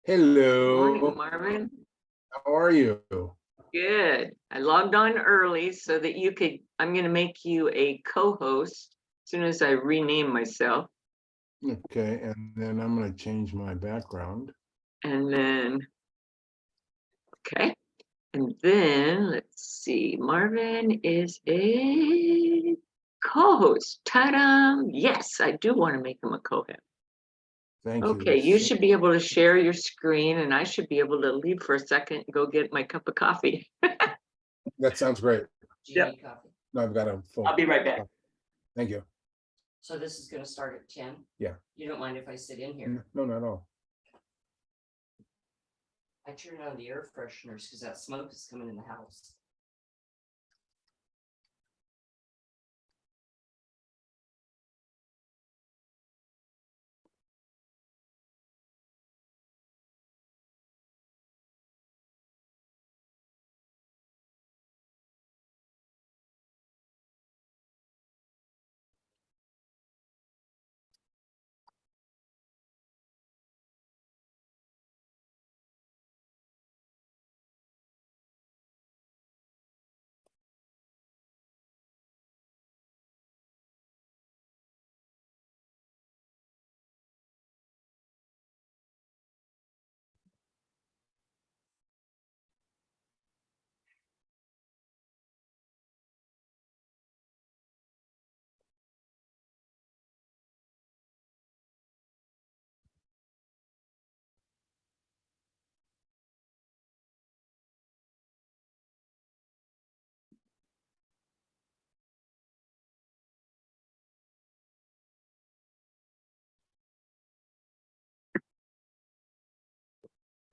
Hello, Morning, Marvin. how are you? Good. I logged on early so that you could, I'm going to make you a co-host as soon as I rename myself. Okay, and then I'm going to change my background. And then, okay. And then let's see, Marvin is a co-host. Ta-da! Yes, I do want to make him a co-host. Thank you. Okay, you should be able to share your screen and I should be able to leave for a second and go get my cup of coffee. That sounds great. Do you Yep. need coffee? No, I've got a phone. I'll be right back. Thank you. So this is gonna start at 10? Yeah. You don't mind if I sit in here? No, not at all. I turned on the air fresheners because that smoke is coming in the house.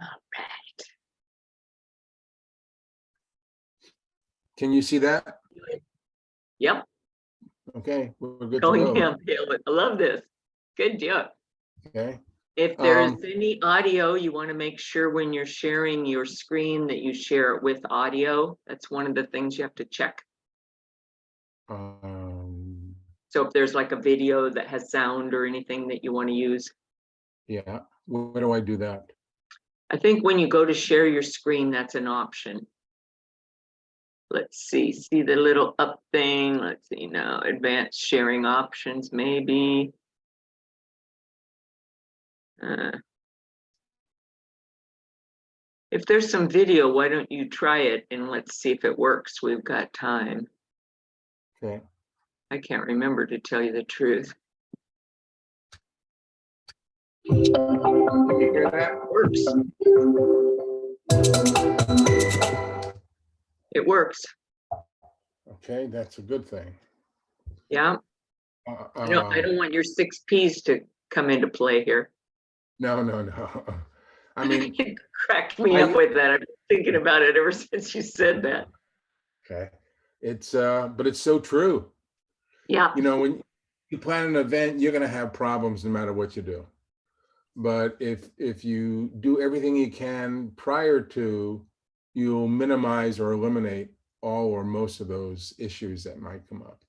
All right. Can you see that? Yep, Okay, we're good to going go. downhill. I love this. Good job. Okay, If there's any audio, you want to make sure when you're sharing your screen that you share it with audio. That's one of the things you have to check. So if there's like a video that has sound or anything that you want to use. yeah, where do I do that? I think when you go to share your screen, that's an option. Let's see the little up thing. Let's see now, advanced sharing options, maybe. If there's some video, why don't you try it and let's see if it works. We've got time. Okay, I can't remember, to tell you the truth. That works. It works. okay, that's a good thing. Yeah. I don't want your 6 Ps to come into play here. No. I mean, You cracked me up with that. I've been thinking about it ever since you said that. okay, it's but it's so true. Yeah. You know, when you plan an event, you're going to have problems no matter what you do. But if you do everything you can prior to, you'll minimize or eliminate all or most of those issues that might come up.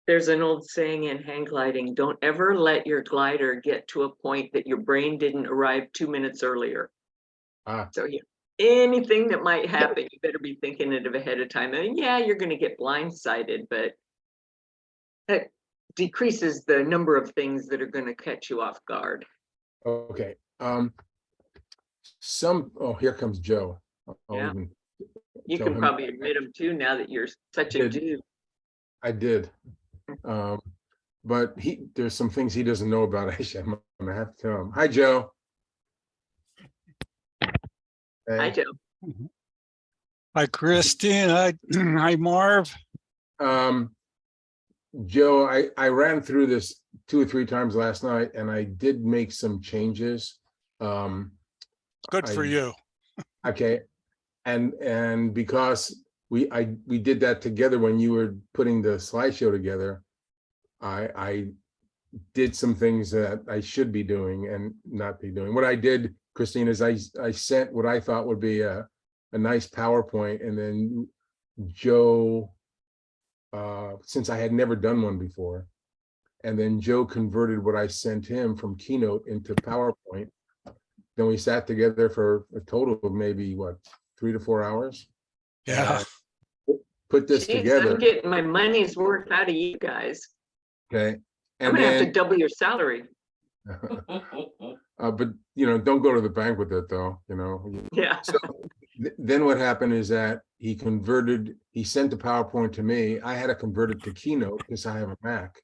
There's an old saying in hang gliding, don't ever let your glider get to a point that your brain didn't arrive 2 minutes earlier. So yeah, anything that might happen, you better be thinking it ahead of time. And yeah, you're going to get blindsided, but that decreases the number of things that are going to catch you off guard. Okay. Here comes Joe. Yeah. You can probably admit him too now that you're such a dude. I did. But there's some things he doesn't know about. Actually, I'm gonna have to tell him. Hi, Joe. Hey. Hi, Joe. Hi, Christine. Hi, Marv. Joe, I ran through this 2 or 3 times last night, and I did make some changes. Good for you. Okay, and because we did that together when you were putting the slideshow together, I did some things that I should be doing and not be doing. What I did, Christine, is I sent what I thought would be a nice PowerPoint, and then Joe, since I had never done one before, and then Joe converted what I sent him from Keynote into PowerPoint. then we sat together for a total of maybe what, 3 to 4 hours. Yeah. And put this Jeez, together. I'm getting my money's worth out of you guys. Okay. I'm And gonna have to then, double your salary. but don't go to the bank with it though, Yeah. So then what happened is that he sent the PowerPoint to me. I had to convert it to Keynote because I have a Mac.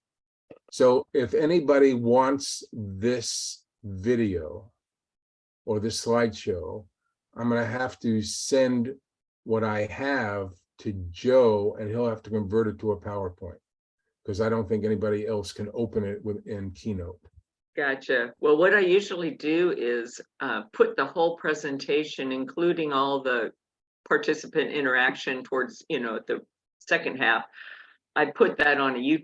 So if anybody wants this video or this slideshow, I'm going to have to send what I have to Joe and he'll have to convert it to a PowerPoint because I don't think anybody else can open it within Keynote. Gotcha. Well, what I usually do is put the whole presentation, including all the participant interaction towards, the second half. I put that on a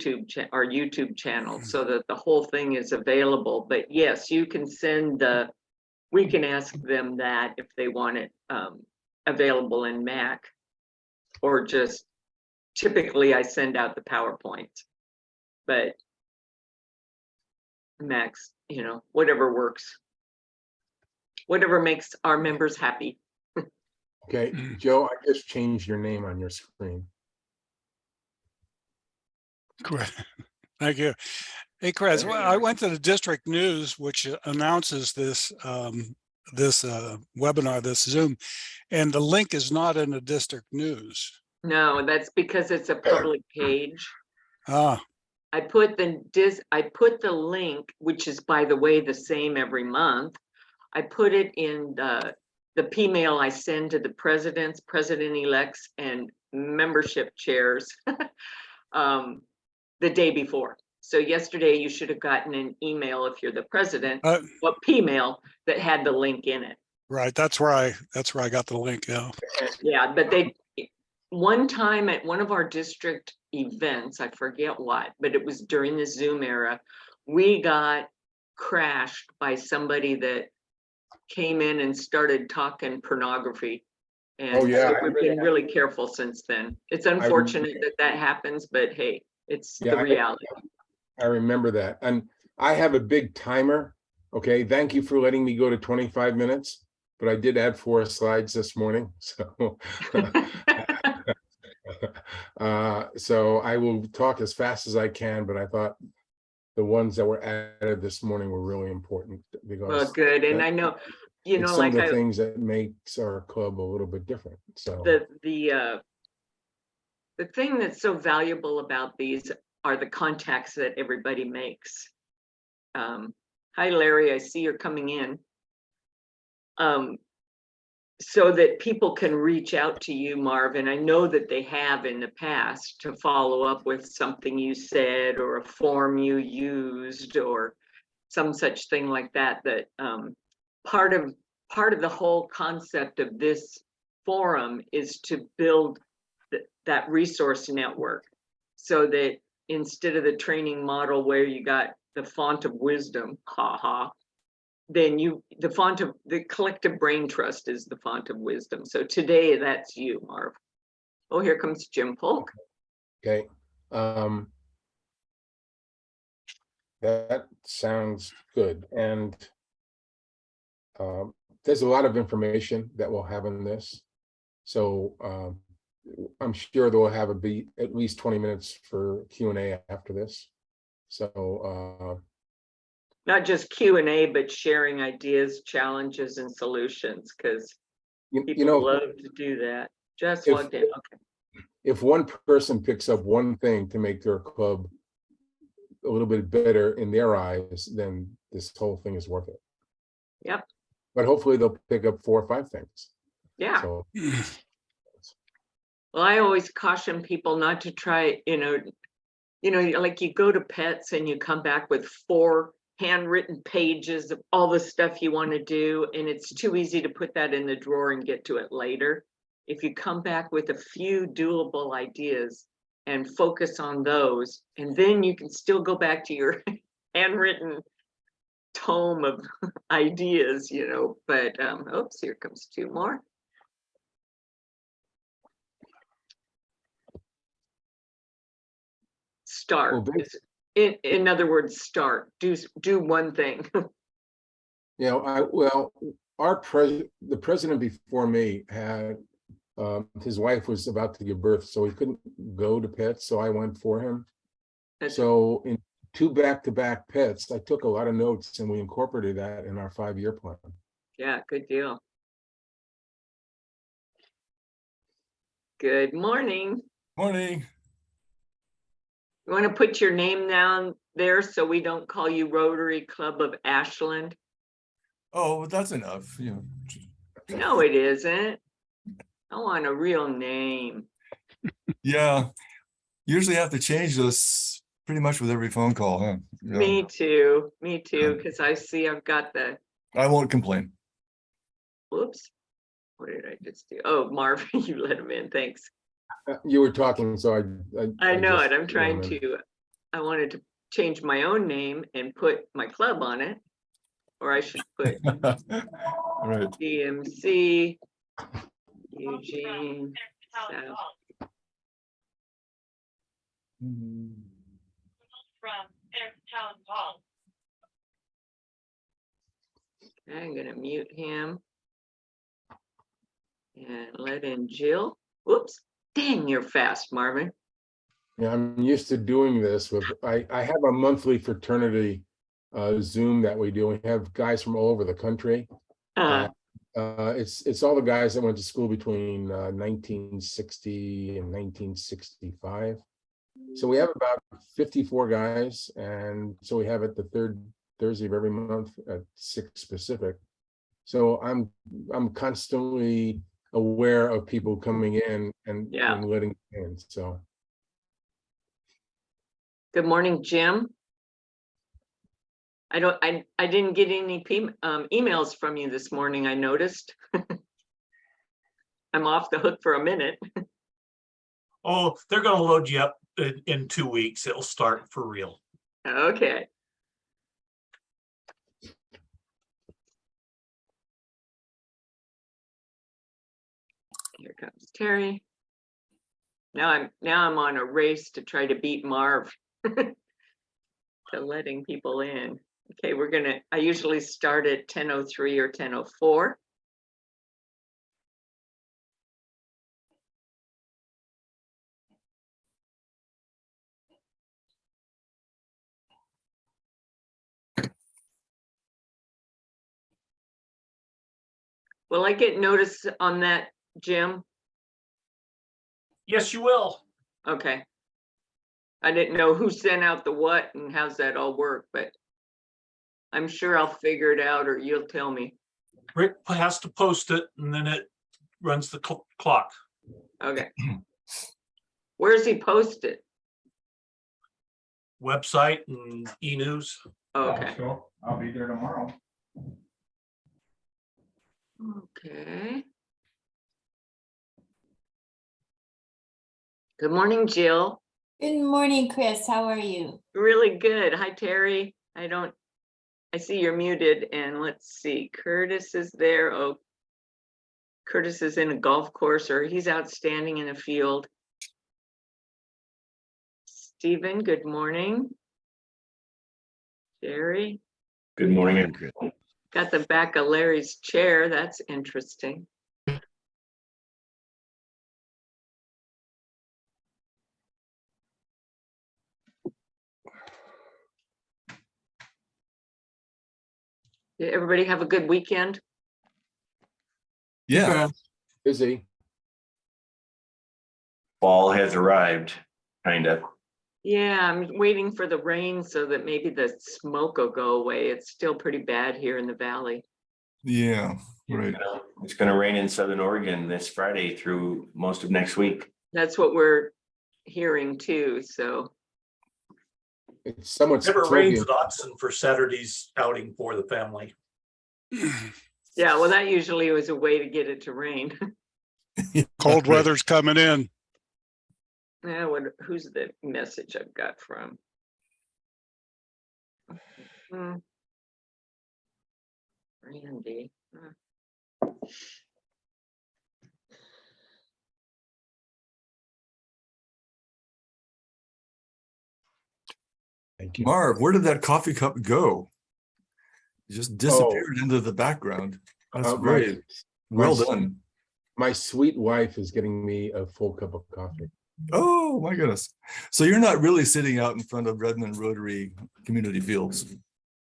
our YouTube channel so that the whole thing is available. But yes, you can we can ask them that if they want it available in Mac, or just typically I send out the PowerPoint, but Max, whatever works, whatever makes our members happy. Okay, Joe, I just changed your name on your screen. Great. Thank you. Hey, Chris, well, I went to the district news, which announces this webinar, this Zoom, and the link is not in the district news. No, that's because it's a public page. Ah, I put the link, which is, by the way, the same every month. I put it in the P-mail I send to the presidents, president-elects, and membership chairs the day before. So yesterday you should have gotten an email if you're the president, P-mail that had the link in it. right. That's where I got the link. Yeah. Yeah, but one time at one of our district events, I forget what, but it was during the Zoom era, we got crashed by somebody that came in and started talking pornography. And Oh, yeah. we've been really careful since then. It's unfortunate that happens, but hey, it's the reality. I remember that. And I have a big timer. Okay. Thank you for letting me go to 25 minutes, but I did add 4 slides this morning. So, so I will talk as fast as I can, but I thought the ones that were added this morning were really important because well, good. And I know, it's some like of the things that makes our club a little bit different. So the thing that's so valuable about these are the contacts that everybody makes. Hi, Larry, I see you're coming in. So that people can reach out to you, Marvin. I know that they have in the past to follow up with something you said or a form you used or some such thing like that. That part of the whole concept of this forum is to build that resource network, so that instead of the training model where you got the font of wisdom, then the collective brain trust is the font of wisdom. So today that's you, Marv. Oh, here comes Jim Polk. okay. That sounds good. And there's a lot of information that we'll have in this. So I'm sure they'll have at least 20 minutes for Q&A after this. So Not just Q&A, but sharing ideas, challenges, and solutions, because people love to do that. Just logged in. Okay. If one person picks up one thing to make their club a little bit better in their eyes, then this whole thing is worth it. Yep. But hopefully they'll pick up 4 or 5 things. Yeah. So, well, I always caution people not to try, like you go to Pets and you come back with 4 handwritten pages of all the stuff you want to do, and it's too easy to put that in the drawer and get to it later. If you come back with a few doable ideas and focus on those, and then you can still go back to your handwritten tome of ideas, but oops, here comes 2 more. Start. In other words, start. Do one thing. Well, the president before me had, his wife was about to give birth, so he couldn't go to pits, so I went for him. So in 2 back-to-back pits, I took a lot of notes and we incorporated that in our 5-year plan. Yeah, good deal. Good morning. Morning. You want to put your name down there so we don't call you Rotary Club of Ashland? Oh, that's enough. No, it isn't. I want a real name. Yeah. Usually have to change this pretty much with every phone call, huh? Yeah. Me too, because I see I've got the, I won't complain. whoops. What did I just do? Oh, Marvin, you let him in, thanks. You were talking, so I know just it, I'm trying let him in. to, I wanted to change my own name and put my club on it. Or I should put Right. DMC, Eugene, South. Okay, I'm gonna mute him. And let in Jill. Whoops, dang, you're fast, Marvin. Yeah, I'm used to doing this with, I have a monthly fraternity Zoom that we do. We have guys from all over the country. It's all the guys that went to school between 1960 and 1965. So we have about 54 guys, and so we have it the third Thursday of every month at 6 Pacific. So I'm constantly aware of people coming in and letting in. So good morning, Jim. I didn't get any emails from you this morning, I noticed. I'm off the hook for a minute. Oh, they're going to load you up in 2 weeks. It'll start for real. Okay. Here comes Terry. Now I'm on a race to try to beat Marv to letting people in. Okay, I usually start at 10:03 or 10:04. Will I get notice on that, Jim? Yes, you will. Okay. I didn't know who sent out the what and how's that all work, but I'm sure I'll figure it out or you'll tell me. Rick has to post it and then it runs the clock. Okay. Where's he posted? Website and e-news. Okay. Sure. I'll be there tomorrow. Okay. Good morning, Jill. Good morning, Chris. How are you? Really good. Hi, Terry. I see you're muted, and let's see. Curtis is there. Oh, Curtis is in a golf course, or he's outstanding in the field. Stephen, good morning. Jerry. Good morning, Chris. Got the back of Larry's chair. That's interesting. Did everybody have a good weekend? Yeah. busy. Fall has arrived, kind of. Yeah, I'm waiting for the rain so that maybe the smoke will go away. It's still pretty bad here in the valley. Yeah. Right. It's going to rain in Southern Oregon this Friday through most of next week. That's what we're hearing too, so. It's somewhat Never smoky. rains at Oxen for Saturday's outing for the family. Yeah, well, that usually was a way to get it to rain. Cold weather's coming in. Yeah, who's the message I've got from? Randy. Thank you. Marv, where did that coffee cup go? You just disappeared into the background. That's very well done. My sweet wife is getting me a full cup of coffee. Oh my goodness. So you're not really sitting out in front of Redmond Rotary Community Fields.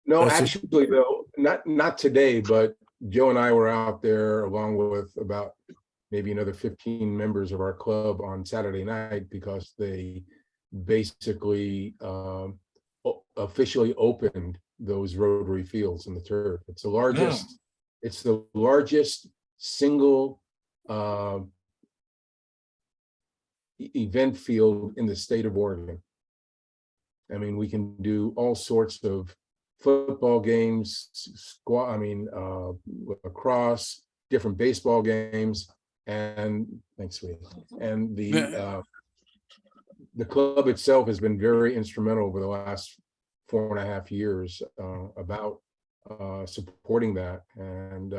No, That's just- actually, though, not today, but Joe and I were out there along with about maybe another 15 members of our club on Saturday night because they basically officially opened those Rotary fields in the turf. It's the largest single event field in the state of Oregon. I mean, we can do all sorts of football games, lacrosse, different baseball games, and thanks, sweetie. And the club itself has been very instrumental over the last 4.5 years about supporting that. And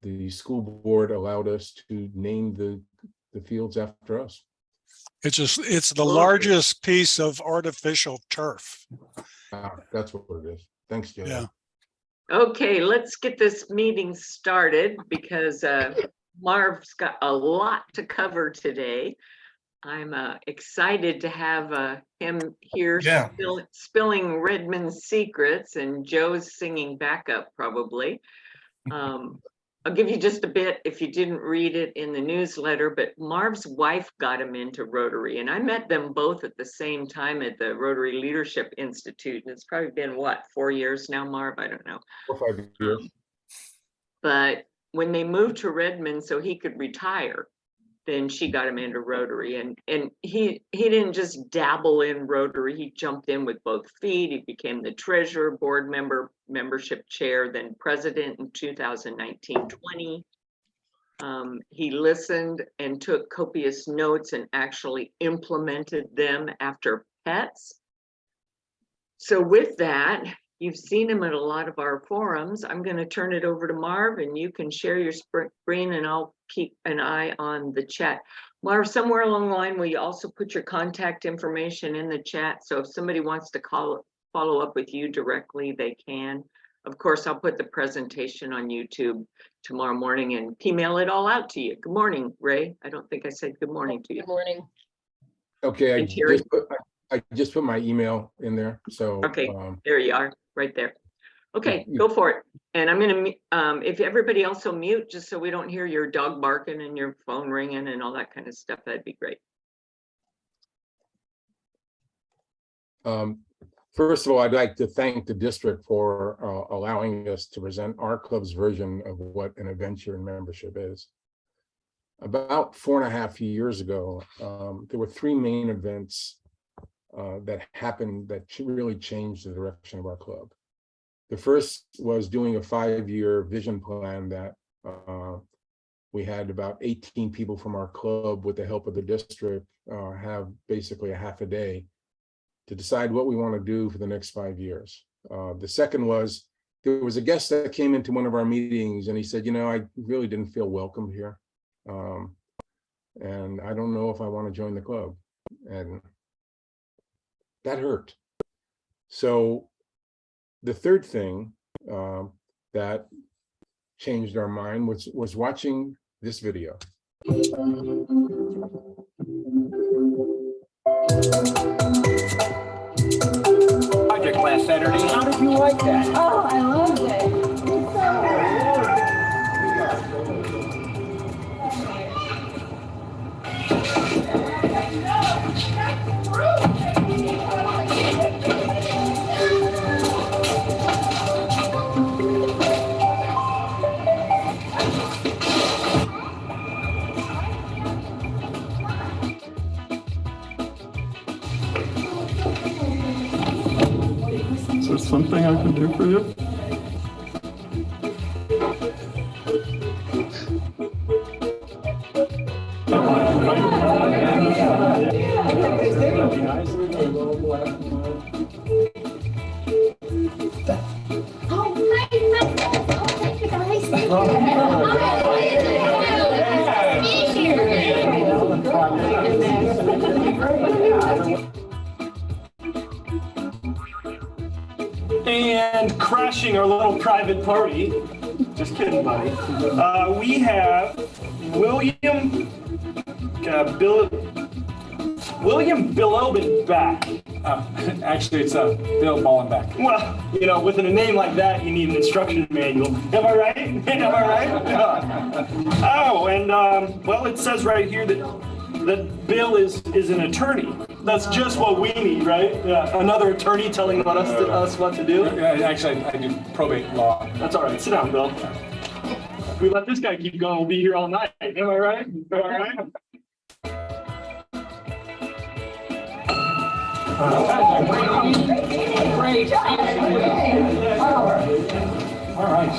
the school board allowed us to name the fields after us. It's the largest piece of artificial turf. That's what it is. Thanks, Joe. Yeah. Okay, let's get this meeting started because Marv's got a lot to cover today. I'm excited to have him here spilling Redmond's secrets, and Joe's singing backup probably. I'll give you just a bit if you didn't read it in the newsletter, but Marv's wife got him into Rotary, and I met them both at the same time at the Rotary Leadership Institute. And it's probably been, what, 4 years now, Marv? I don't know. 4 or 5 years. But when they moved to Redmond so he could retire, then she got him into Rotary, and he didn't just dabble in Rotary. He jumped in with both feet. He became the treasurer, board member, membership chair, then president in 2019-20. He listened and took copious notes and actually implemented them after pets. So with that, you've seen him at a lot of our forums. I'm going to turn it over to Marv, and you can share your screen, and I'll keep an eye on the chat. Marv, somewhere along the line, will you also put your contact information in the chat? So if somebody wants to follow up with you directly, they can. Of course, I'll put the presentation on YouTube tomorrow morning and email it all out to you. Good morning, Ray. I don't think I said good morning to you. Good morning. Okay, And Terry. I just put my email in there. So Okay, there you are, right there. Okay, go for it. And I'm gonna, if everybody else will mute, just so we don't hear your dog barking and your phone ringing and all that kind of stuff, that'd be great. First of all, I'd like to thank the district for allowing us to present our club's version of what an adventure in membership is. About 4.5 years ago, there were 3 main events that happened that really changed the direction of our club. The first was doing a 5-year vision plan that we had about 18 people from our club, with the help of the district, have basically a half a day to decide what we want to do for the next 5 years. The second was, there was a guest that came into one of our meetings and he said, you know, I really didn't feel welcome here. And I don't know if I want to join the club. And that hurt. So the third thing that changed our mind was watching this video. Project last Saturday. How did you like that? Oh, I loved it. Is there something I can do for you? And crashing our little private party. Just kidding, buddy. We have William Billobin back. Actually, it's Bill Ballenbeck. Well, you know, with a name like that, you need an instruction manual. Am I right? Am I right? Oh, and well, it says right here that Bill is an attorney. That's just what we need, right? Yeah. Another attorney telling us what to do. Actually, I do probate law. That's all right. Sit down, Bill. If we let this guy keep going, we'll be here all night. Am I right? All right. Great. All right.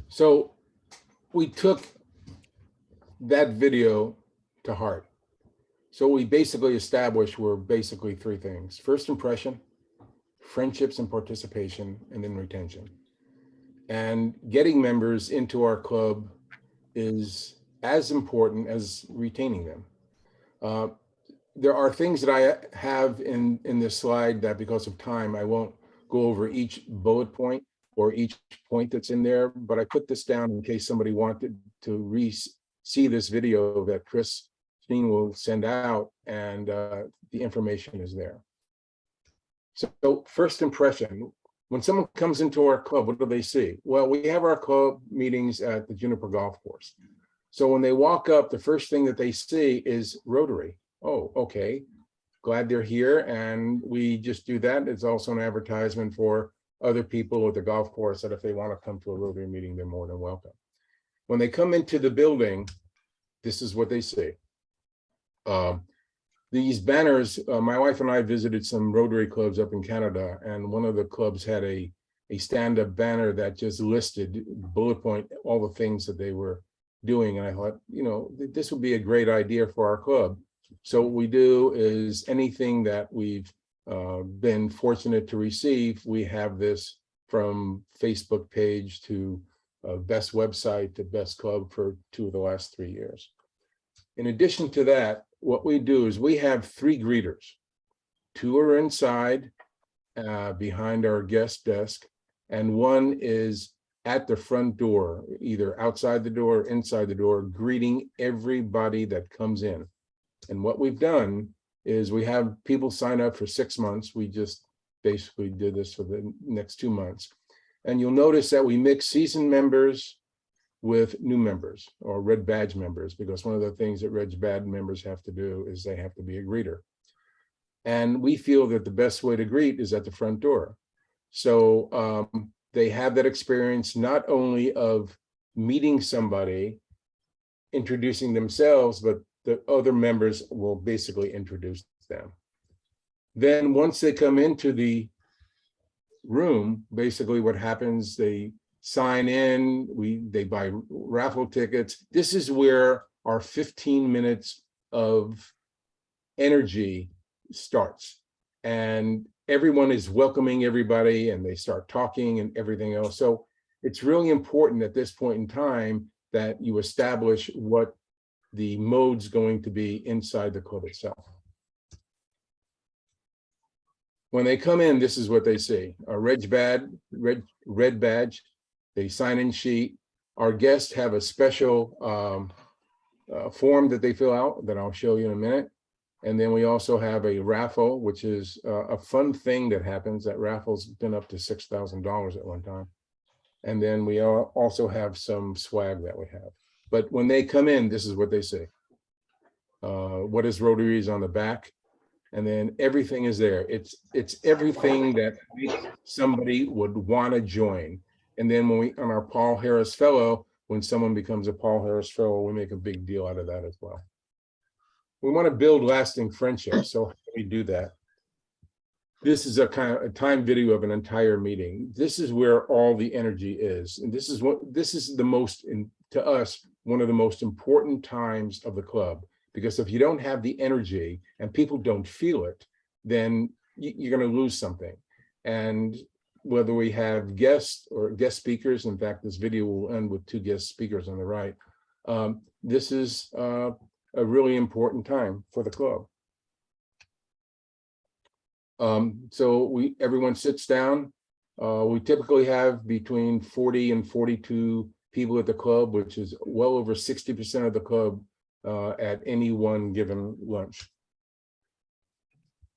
So we took that video to heart. So we basically established were basically three things: first impression, friendships and participation, and then retention. And getting members into our club is as important as retaining them. There are things that I have in this slide that, because of time, I won't go over each bullet point or each point that's in there, but I put this down in case somebody wanted to see this video that Christine will send out, and the information is there. So first impression, when someone comes into our club, what do they see? Well, we have our club meetings at the Juniper Golf Course. So when they walk up, the first thing that they see is Rotary. Oh, okay, glad they're here. And we just do that. It's also an advertisement for other people at the golf course that if they want to come to a Rotary meeting, they're more than welcome. When they come into the building, this is what they see. These banners, my wife and I visited some Rotary clubs up in Canada, and one of the clubs had a stand-up banner that just listed bullet point all the things that they were doing. And I thought, you know, this would be a great idea for our club. So what we do is anything that we've been fortunate to receive, we have this from Facebook page to best website to best club for 2 of the last 3 years. In addition to that, what we do is we have 3 greeters. 2 are inside behind our guest desk, and 1 is at the front door, either outside the door or inside the door, greeting everybody that comes in. And what we've done is we have people sign up for 6 months. We just basically did this for the next 2 months. And you'll notice that we mix seasoned members with new members or red badge members, because one of the things that red badge members have to do is they have to be a greeter. And we feel that the best way to greet is at the front door. So they have that experience not only of meeting somebody, introducing themselves, but the other members will basically introduce them. Then once they come into the room, basically what happens, they sign in, they buy raffle tickets. This is where our 15 minutes of energy starts. And everyone is welcoming everybody and they start talking and everything else. So it's really important at this point in time that you establish what the mode's going to be inside the club itself. When they come in, this is what they see: a red badge, they sign-in sheet. Our guests have a special form that they fill out that I'll show you in a minute. And then we also have a raffle, which is a fun thing that happens. That raffle's been up to $6,000 at one time. And then we also have some swag that we have. But when they come in, this is what they say. What is Rotary is on the back, and then everything is there. It's everything that somebody would want to join. And then when we on our Paul Harris Fellow, when someone becomes a Paul Harris Fellow, we make a big deal out of that as well. We want to build lasting friendships. So how do we do that? This is a kind of a time video of an entire meeting. This is where all the energy is. And this is the most, to us, one of the most important times of the club. Because if you don't have the energy and people don't feel it, then you're going to lose something. And whether we have guests or guest speakers, in fact, this video will end with 2 guest speakers on the right. This is a really important time for the club. So everyone sits down. We typically have between 40 and 42 people at the club, which is well over 60% of the club at any one given lunch.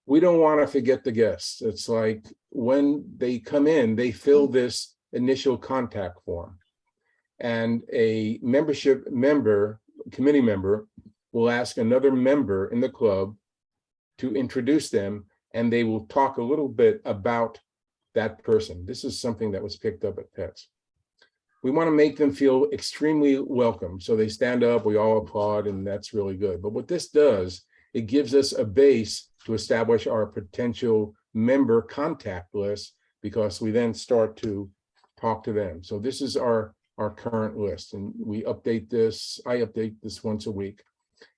We don't want to forget the guests. It's like when they come in, they fill this initial contact form, and a committee member will ask another member in the club to introduce them, and they will talk a little bit about that person. This is something that was picked up at PETS. We want to make them feel extremely welcome. So they stand up, we all applaud, and that's really good. But what this does, it gives us a base to establish our potential member contact list, because we then start to talk to them. So this is our current list, and we update this. I update this once a week,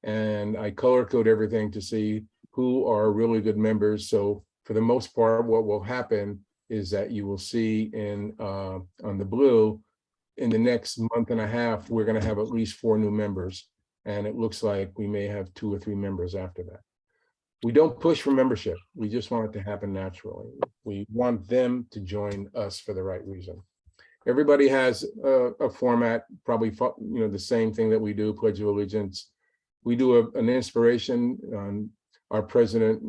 and I color code everything to see who are really good members. So for the most part, what will happen is that you will see on the blue, in the next month and a half, we're going to have at least 4 new members. And it looks like we may have 2 or 3 members after that. We don't push for membership. We just want it to happen naturally. We want them to join us for the right reason. Everybody has a format, probably the same thing that we do, Pledge of Allegiance. We do an inspiration. Our president,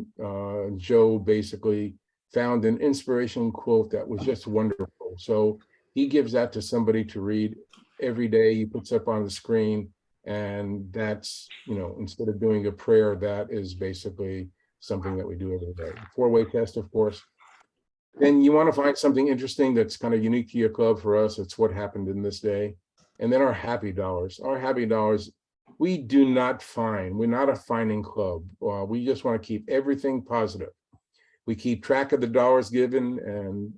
Joe, basically found an inspiration quote that was just wonderful. So he gives that to somebody to read every day. He puts up on the screen, and that's, instead of doing a prayer, that is basically something that we do every day. 4-way test, of course. Then you want to find something interesting that's kind of unique to your club. For us, it's what happened in this day. And then our happy dollars. Our happy dollars, we do not fine. We're not a fining club. We just want to keep everything positive. We keep track of the dollars given, and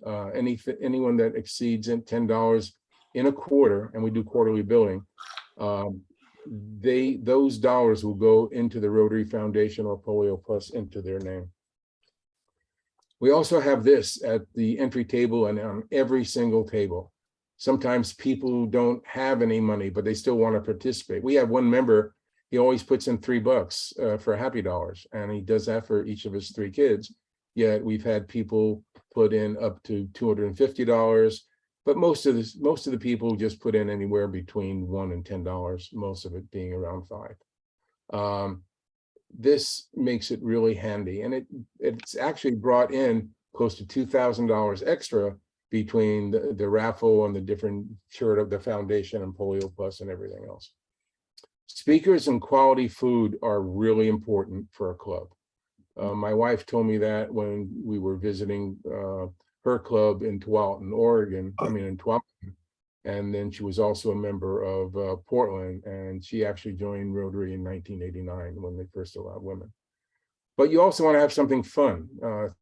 anyone that exceeds $10 in a quarter, and we do quarterly billing, those dollars will go into the Rotary Foundation or Polio Plus into their name. We also have this at the entry table and on every single table. Sometimes people don't have any money, but they still want to participate. We have one member, he always puts in $3 for happy dollars, and he does that for each of his 3 kids. Yet we've had people put in up to $250, but most of the people just put in anywhere between $1 and $10, most of it being around $5. This makes it really handy, and it's actually brought in close to $2,000 extra between the raffle and the different shirt of the foundation and Polio Plus and everything else. Speakers and quality food are really important for a club. My wife told me that when we were visiting her club in Tualatin, Oregon, in Tualatin, and then she was also a member of Portland, and she actually joined Rotary in 1989 when they first allowed women. But you also want to have something fun,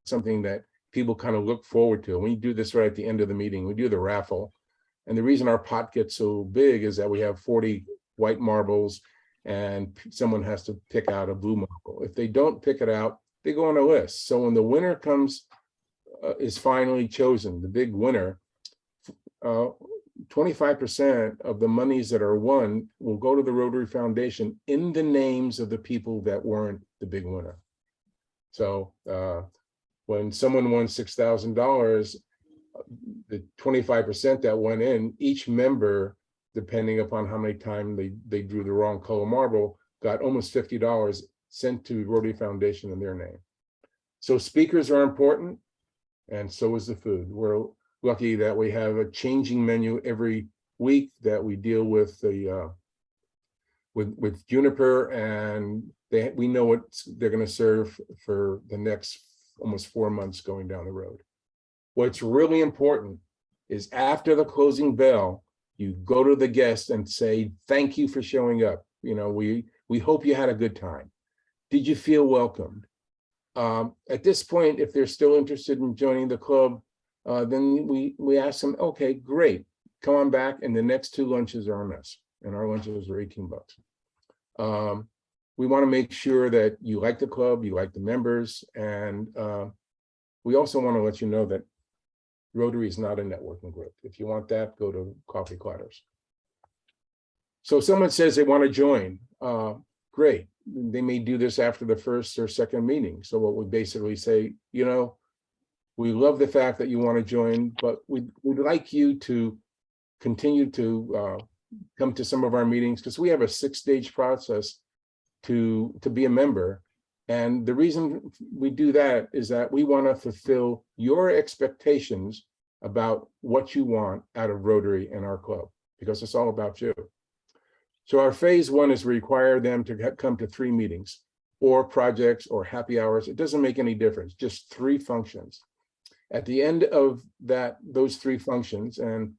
something that people kind of look forward to. And we do this right at the end of the meeting. We do the raffle. And the reason our pot gets so big is that we have 40 white marbles, and someone has to pick out a blue marble. If they don't pick it out, they go on a list. So when the winner is finally chosen, the big winner, 25% of the monies that are won will go to the Rotary Foundation in the names of the people that weren't the big winner. So when someone won $6,000, the 25% that went in, each member, depending upon how many times they drew the wrong color marble, got almost $50 sent to Rotary Foundation in their name. So speakers are important, and so is the food. We're lucky that we have a changing menu every week that we deal with with Juniper, and we know what they're going to serve for the next almost 4 months going down the road. What's really important is after the closing bell, you go to the guest and say, thank you for showing up. We hope you had a good time. Did you feel welcomed? At this point, if they're still interested in joining the club, then we ask them, okay, great, come on back, and the next 2 lunches are on us, and our lunches are $18. We want to make sure that you like the club, you like the members, and we also want to let you know that Rotary is not a networking group. If you want that, go to Coffee Clatters. So someone says they want to join, great. They may do this after the first or second meeting. So what we basically say, you know, we love the fact that you want to join, but we'd like you to continue to come to some of our meetings, because we have a 6-stage process to be a member. And the reason we do that is that we want to fulfill your expectations about what you want out of Rotary and our club, because it's all about you. So our phase 1 is require them to come to 3 meetings or projects or happy hours. It doesn't make any difference, just 3 functions. At the end of those 3 functions, and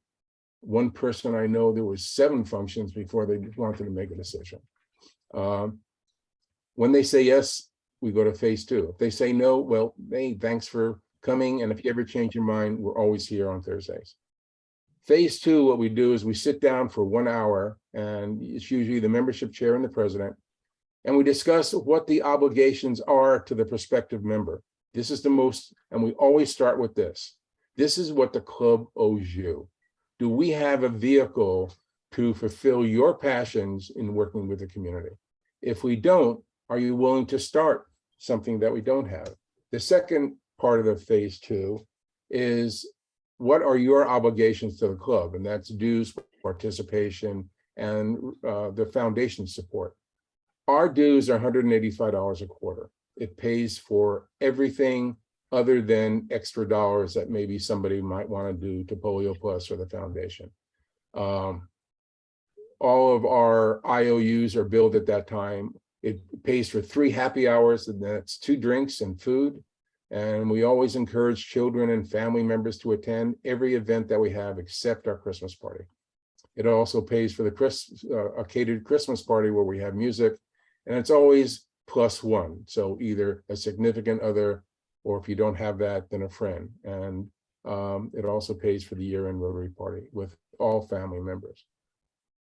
one person I know, there was 7 functions before they wanted to make a decision. When they say yes, we go to phase 2. If they say no, well, hey, thanks for coming. And if you ever change your mind, we're always here on Thursdays. Phase 2, what we do is we sit down for 1 hour, and it's usually the membership chair and the president, and we discuss what the obligations are to the prospective member. This is the most, and we always start with this. This is what the club owes you. Do we have a vehicle to fulfill your passions in working with the community? If we don't, are you willing to start something that we don't have? The second part of the phase 2 is, what are your obligations to the club? And that's dues, participation, and the foundation support. Our dues are $185 a quarter. It pays for everything other than extra dollars that maybe somebody might want to do to Polio Plus or the foundation. All of our IOUs are billed at that time. It pays for 3 happy hours, and that's 2 drinks and food. And we always encourage children and family members to attend every event that we have except our Christmas party. It also pays for the a catered Christmas party where we have music, and it's always +1. So either a significant other, or if you don't have that, then a friend. And it also pays for the year-end Rotary party with all family members.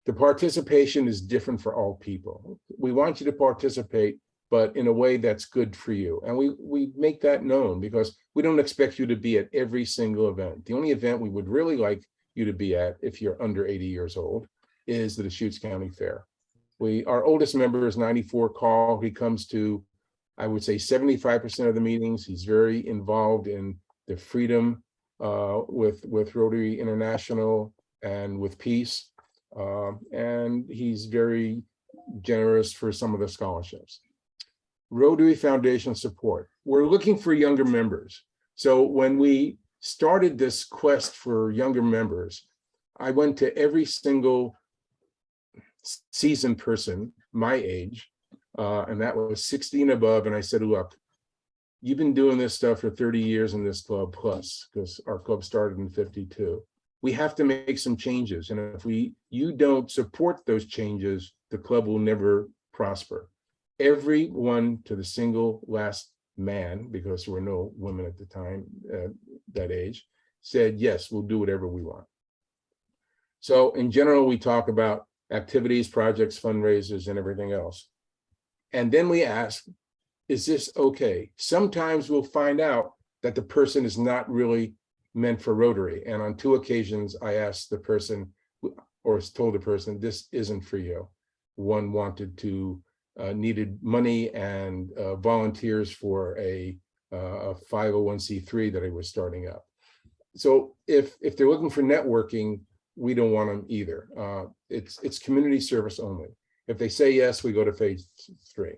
The participation is different for all people. We want you to participate, but in a way that's good for you. And we make that known, because we don't expect you to be at every single event. The only event we would really like you to be at, if you're under 80 years old, is the Deschutes County Fair. Our oldest member is 94, Carl. He comes to, I would say, 75% of the meetings. He's very involved in the freedom with Rotary International and with Peace. And he's very generous for some of the scholarships. Rotary Foundation support. We're looking for younger members. So when we started this quest for younger members, I went to every single seasoned person my age, and that was 60 and above, and I said, look, you've been doing this stuff for 30 years in this club plus, because our club started in 52. We have to make some changes, and if you don't support those changes, the club will never prosper. Everyone, to the single last man, because there were no women at the time, that age, said, yes, we'll do whatever we want. So in general, we talk about activities, projects, fundraisers, and everything else. And then we ask, is this okay? Sometimes we'll find out that the person is not really meant for Rotary. And on 2 occasions, I asked the person, or told the person, this isn't for you. One wanted to, needed money and volunteers for a 501c3 that I was starting up. So if they're looking for networking, we don't want them either. It's community service only. If they say yes, we go to phase 3.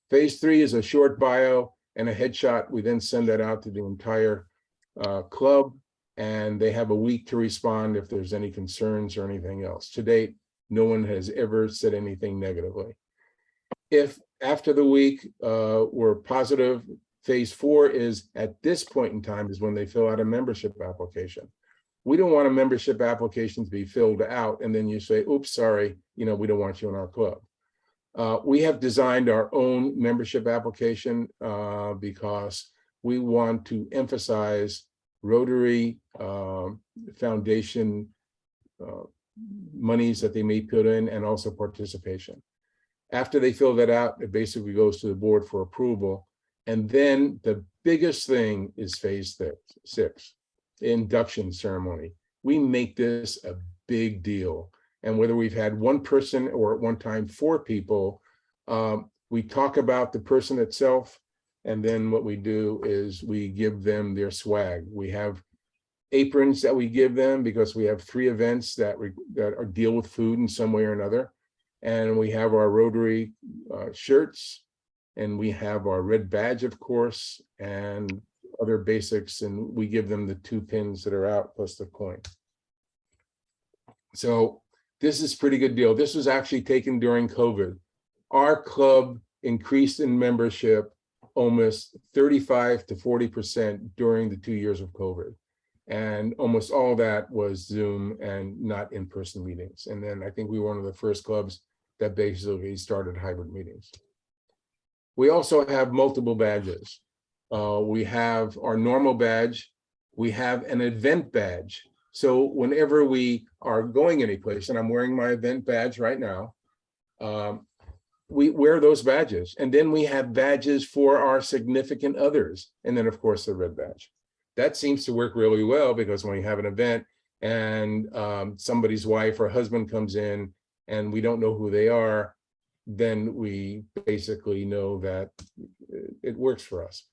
Phase 3 is a short bio and a headshot. We then send that out to the entire club, and they have a week to respond if there's any concerns or anything else. To date, no one has ever said anything negatively. If after the week we're positive, phase 4 is, at this point in time, is when they fill out a membership application. We don't want a membership application to be filled out and then you say, oops, sorry, we don't want you in our club. We have designed our own membership application because we want to emphasize Rotary Foundation monies that they may put in and also participation. After they fill that out, it basically goes to the board for approval. And then the biggest thing is phase 6, induction ceremony. We make this a big deal. And whether we've had one person or at one time 4 people, we talk about the person itself. And then what we do is we give them their swag. We have aprons that we give them because we have 3 events that deal with food in some way or another. And we have our Rotary shirts, and we have our red badge, of course, and other basics. And we give them the 2 pins that are out plus the coin. So this is a pretty good deal. This was actually taken during COVID. Our club increased in membership almost 35 to 40% during the 2 years of COVID. And almost all that was Zoom and not in-person meetings. And then I think we were one of the first clubs that basically started hybrid meetings. We also have multiple badges. We have our normal badge. We have an event badge. So whenever we are going anyplace, and I'm wearing my event badge right now, we wear those badges. And then we have badges for our significant others. And then of course the red badge. That seems to work really well because when you have an event and somebody's wife or husband comes in and we don't know who they are, then we basically know that it works for us.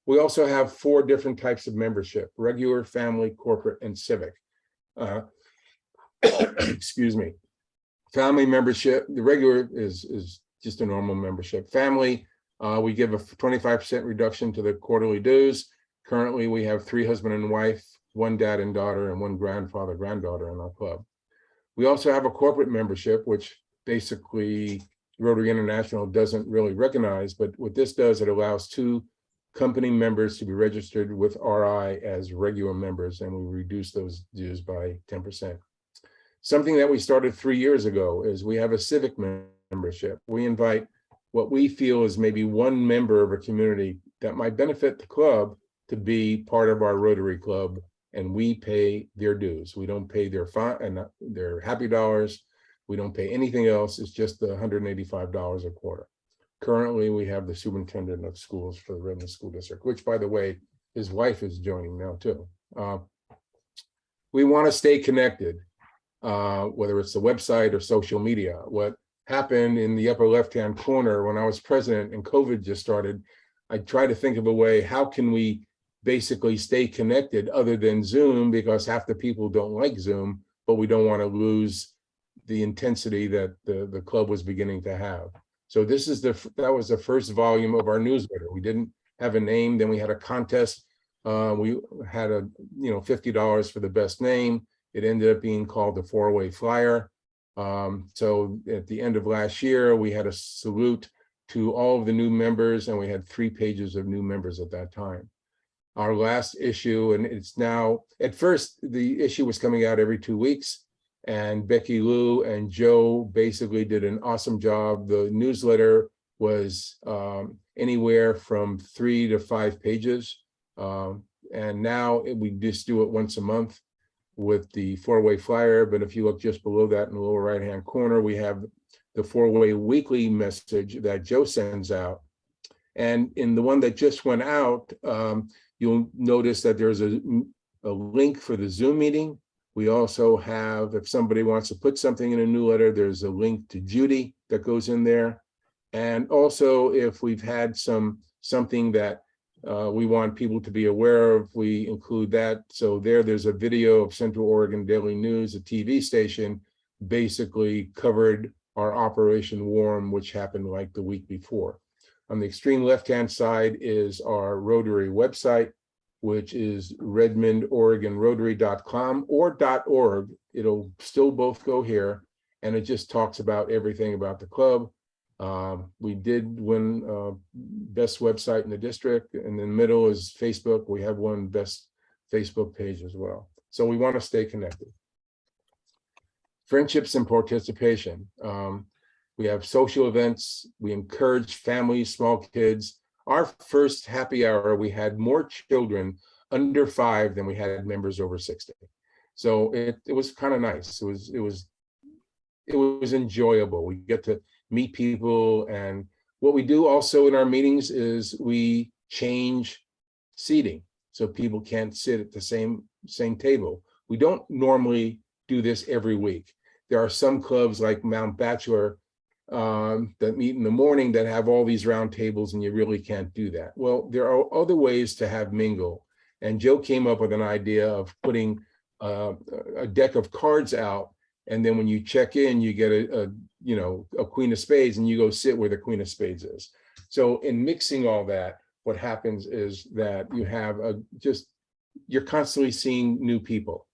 We also have 4 different types of membership: regular, family, corporate, and civic. Excuse me. Family membership, the regular is just a normal membership. Family, we give a 25% reduction to the quarterly dues. Currently, we have 3 husband and wife, 1 dad and daughter, and 1 grandfather, granddaughter in our club. We also have a corporate membership, which basically Rotary International doesn't really recognize, but what this does, it allows 2 company members to be registered with RI as regular members, and we reduce those dues by 10%. Something that we started 3 years ago is we have a civic membership. We invite what we feel is maybe 1 member of a community that might benefit the club to be part of our Rotary Club, and we pay their dues. We don't pay their happy dollars. We don't pay anything else. It's just the $185 a quarter. Currently, we have the superintendent of schools for the Redmond School District, which, by the way, his wife is joining now too. We want to stay connected, whether it's the website or social media. What happened in the upper left-hand corner when I was president and COVID just started, I tried to think of a way, how can we basically stay connected other than Zoom, because half the people don't like Zoom, but we don't want to lose the intensity that the club was beginning to have. So this is that was the first volume of our newsletter. We didn't have a name. Then we had a contest. We had $50 for the best name. It ended up being called the 4-Way Flyer. So at the end of last year, we had a salute to all of the new members, and we had 3 pages of new members at that time. Our last issue, and it's now, at first, the issue was coming out every 2 weeks, and Becky Lou and Joe basically did an awesome job. The newsletter was anywhere from 3 to 5 pages. And now we just do it once a month with the 4-Way Flyer. But if you look just below that in the lower right-hand corner, we have the 4-Way weekly message that Joe sends out. And in the one that just went out, you'll notice that there's a link for the Zoom meeting. We also have, if somebody wants to put something in a newsletter, there's a link to Judy that goes in there. And also, if we've had something that we want people to be aware of, we include that. So there's a video of Central Oregon Daily News, a TV station, basically covered our Operation Warm, which happened like the week before. On the extreme left-hand side is our Rotary website, which is redmondoregonrotary.com or .org. It'll still both go here, and it just talks about everything about the club. We did win best website in the district. In the middle is Facebook. We have one best Facebook page as well. So we want to stay connected. Friendships and participation. We have social events. We encourage families, small kids. Our first happy hour, we had more children under 5 than we had members over 60. So it was kind of nice. It was enjoyable. We get to meet people, and what we do also in our meetings is we change seating so people can't sit at the same table. We don't normally do this every week. There are some clubs like Mount Bachelor that meet in the morning that have all these round tables, and you really can't do that. Well, there are other ways to have mingle. And Joe came up with an idea of putting a deck of cards out, and then when you check in, you get a queen of spades, and you go sit where the queen of spades is. So in mixing all that, what happens is that you have you're constantly seeing new people.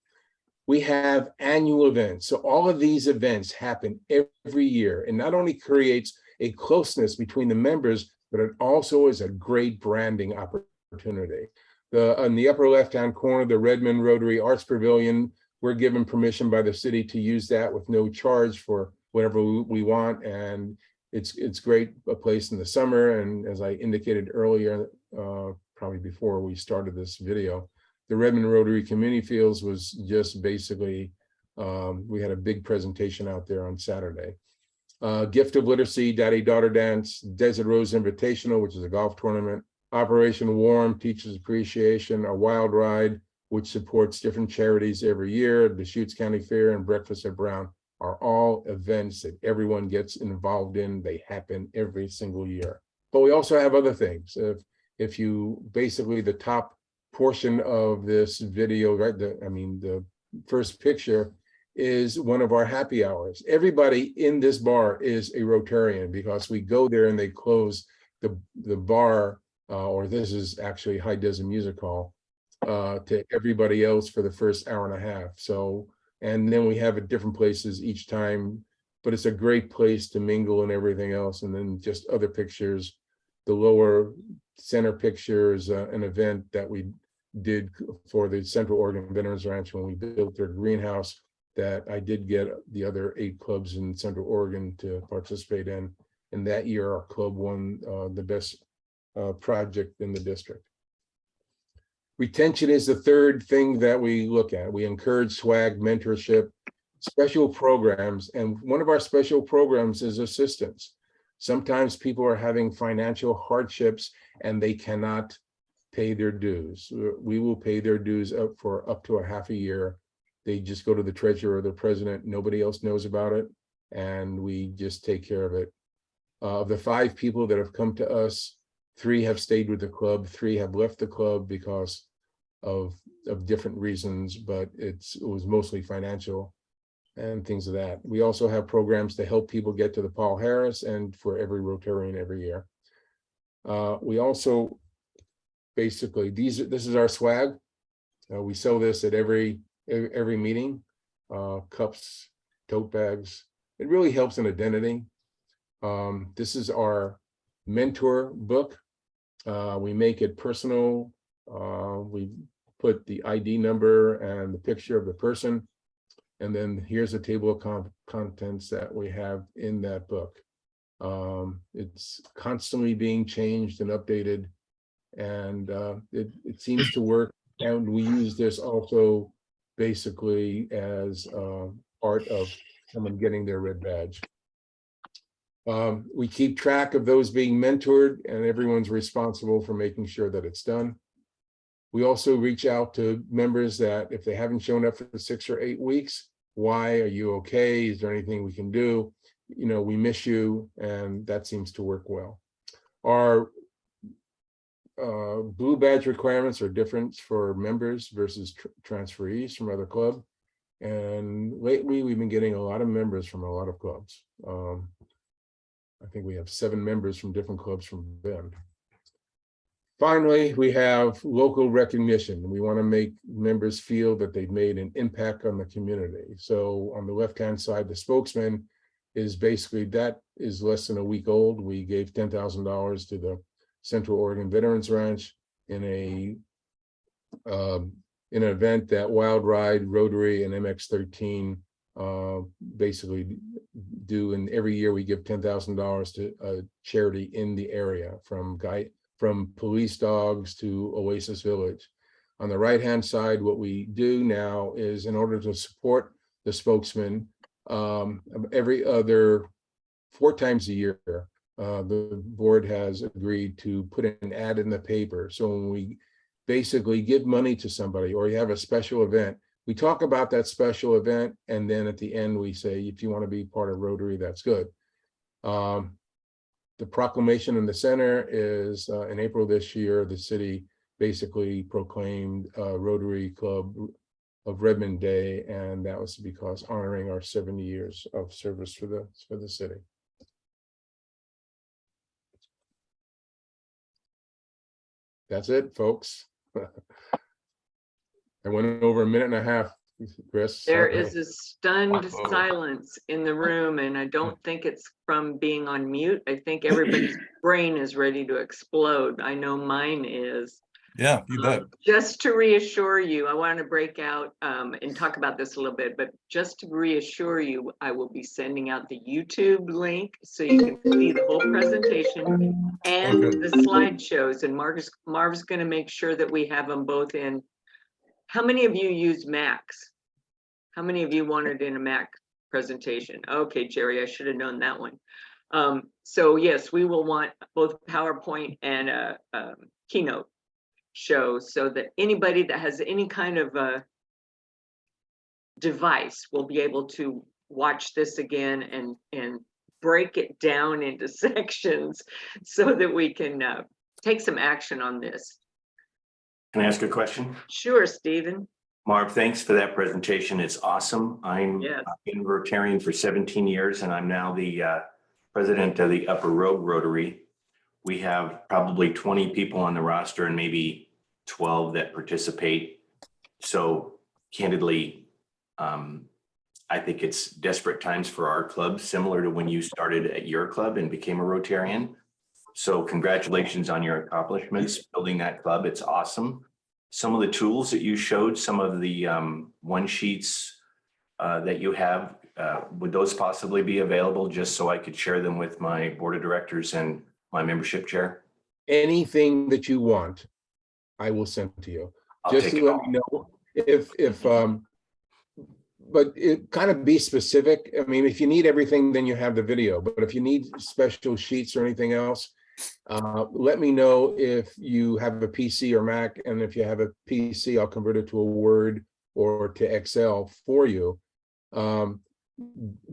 We have annual events. So all of these events happen every year, and not only creates a closeness between the members, but it also is a great branding opportunity. In the upper left-hand corner, the Redmond Rotary Arts Pavilion, we're given permission by the city to use that with no charge for whatever we want. And it's great, a place in the summer. And as I indicated earlier, probably before we started this video, the Redmond Rotary Community Fields was just basically, we had a big presentation out there on Saturday. Gift of Literacy, Daddy-Daughter Dance, Desert Rose Invitational, which is a golf tournament, Operation Warm, Teachers Appreciation, a wild ride, which supports different charities every year, the Deschutes County Fair and Breakfast at Brown are all events that everyone gets involved in. They happen every single year. But we also have other things. If you basically, the top portion of this video, right? The first picture is one of our happy hours. Everybody in this bar is a Rotarian because we go there and they close the bar, or this is actually High Desert Music Hall, to everybody else for the first hour and a half. So, and then we have it different places each time, but it's a great place to mingle and everything else. And then just other pictures. The lower center picture is an event that we did for the Central Oregon Veterans Ranch when we built their greenhouse that I did get the other 8 clubs in Central Oregon to participate in. And that year, our club won the best project in the district. Retention is the third thing that we look at. We encourage swag, mentorship, special programs, and one of our special programs is assistance. Sometimes people are having financial hardships and they cannot pay their dues. We will pay their dues up to a half a year. They just go to the treasurer or the president. Nobody else knows about it, and we just take care of it. Of the 5 people that have come to us, 3 have stayed with the club, 3 have left the club because of different reasons, but it was mostly financial and things of that. We also have programs to help people get to the Paul Harris and for every Rotarian every year. We also basically, this is our swag. We sell this at every meeting, cups, tote bags. It really helps in identity. This is our mentor book. We make it personal. We put the ID number and the picture of the person. And then here's a table of contents that we have in that book. It's constantly being changed and updated, and it seems to work. And we use this also basically as part of someone getting their red badge. We keep track of those being mentored, and everyone's responsible for making sure that it's done. We also reach out to members that if they haven't shown up for 6 or 8 weeks, why? Are you okay? Is there anything we can do? You know, we miss you, and that seems to work well. Our blue badge requirements are different for members versus transferees from other clubs. And lately, we've been getting a lot of members from a lot of clubs. I think we have 7 members from different clubs from Bend. Finally, we have local recognition. We want to make members feel that they've made an impact on the community. So on the left-hand side, the spokesman is basically, that is less than a week old. We gave $10,000 to the Central Oregon Veterans Ranch in an event that Wild Ride, Rotary, and MX13 basically do, and every year we give $10,000 to a charity in the area, from police dogs to Oasis Village. On the right-hand side, what we do now is, in order to support the spokesman, every other 4 times a year, the board has agreed to put an ad in the paper. So when we basically give money to somebody, or you have a special event, we talk about that special event, and then at the end we say, if you want to be part of Rotary, that's good. The proclamation in the center is in April this year, the city basically proclaimed Rotary Club of Redmond Day, and that was because honoring our 70 years of service for the city. That's it, folks. I went over a minute and a half, Chris. There Sorry. is a stunned silence in the room, and I don't think it's from being on mute. I think everybody's brain is ready to explode. I know mine is. Yeah, you bet. Just to reassure you, I want to break out and talk about this a little bit, but just to reassure you, I will be sending out the YouTube link so you can see the whole presentation and the slideshows. And Marv's going to make sure that we have them both in. How many of you use Macs? How many of you wanted in a Mac presentation? Okay, Jerry, I should have known that one. So yes, we will want both PowerPoint and a keynote show, so that anybody that has any kind of a device will be able to watch this again and break it down into sections so that we can take some action on this. Can I ask a question? Sure, Stephen. Marv, thanks for that presentation. It's awesome. I've been Rotarian for 17 years, and I'm now the president of the Upper Rogue Rotary. We have probably 20 people on the roster and maybe 12 that participate. So candidly, I think it's desperate times for our club, similar to when you started at your club and became a Rotarian. So congratulations on your accomplishments building that club. It's awesome. Some of the tools that you showed, some of the one sheets that you have, would those possibly be available just so I could share them with my board of directors and my membership chair? Anything that you want, I will send to you. I'll Just take to it let me know if but it kind of be specific. I mean, if you need everything, then you have the video, but if you need special sheets or anything else, let me know if you have a PC or Mac, and if you have a PC, I'll convert it to a Word or to Excel for you.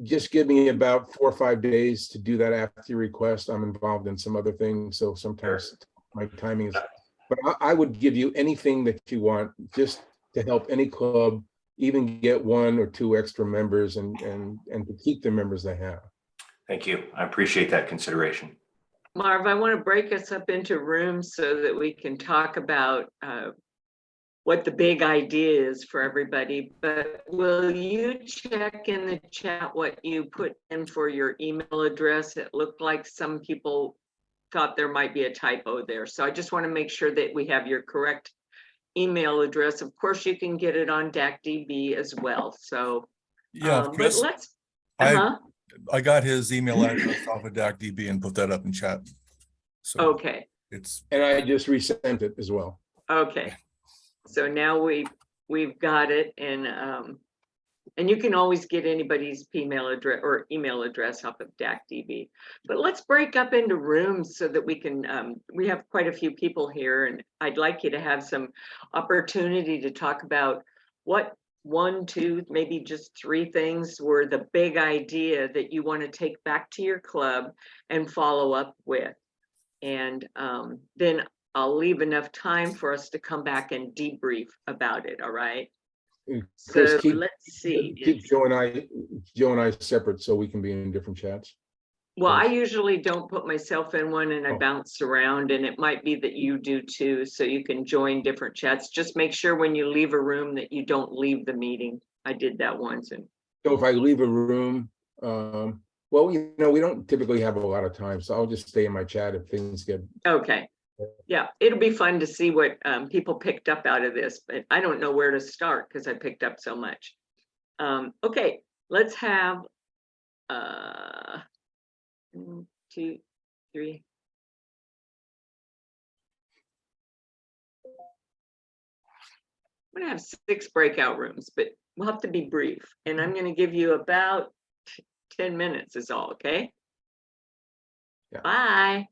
Just give me about 4 or 5 days to do that after your request. I'm involved in some other things, so sometimes my timing is, but I would give you anything that you want just to help any club even get 1 or 2 extra members and to keep the members they have. Thank you. I appreciate that consideration. Marv, I want to break us up into rooms so that we can talk about what the big idea is for everybody, but will you check in the chat what you put in for your email address? It looked like some people thought there might be a typo there. So I just want to make sure that we have your correct email address. Of course, you can get it on DACDB as well. So yeah, Chris, but let's, I got his email address off of DACDB and put that up in chat. So okay. And I just resent it as well. Okay. So now we've got it, and you can always get anybody's email address or email address off of DACDB. But let's break up into rooms so that we can, we have quite a few people here, and I'd like you to have some opportunity to talk about what 1, 2, maybe just 3 things were the big idea that you want to take back to your club and follow up with. And then I'll leave enough time for us to come back and debrief about it. All right. Chris, So let's see. Keep Joe and I separate so we can be in different chats. Well, I usually don't put myself in one, and I bounce around, and it might be that you do too. So you can join different chats. Just make sure when you leave a room that you don't leave the meeting. I did that once. And so if I leave a room, well, you know, we don't typically have a lot of time, so I'll just stay in my chat if things get. Okay. Yeah, it'll be fun to see what people picked up out of this, but I don't know where to start because I picked up so much. Okay, let's have 1, 2, 3. I'm gonna have 6 breakout rooms, but we'll have to be brief. And I'm gonna give you about 10 minutes is all, okay? Yeah. Bye.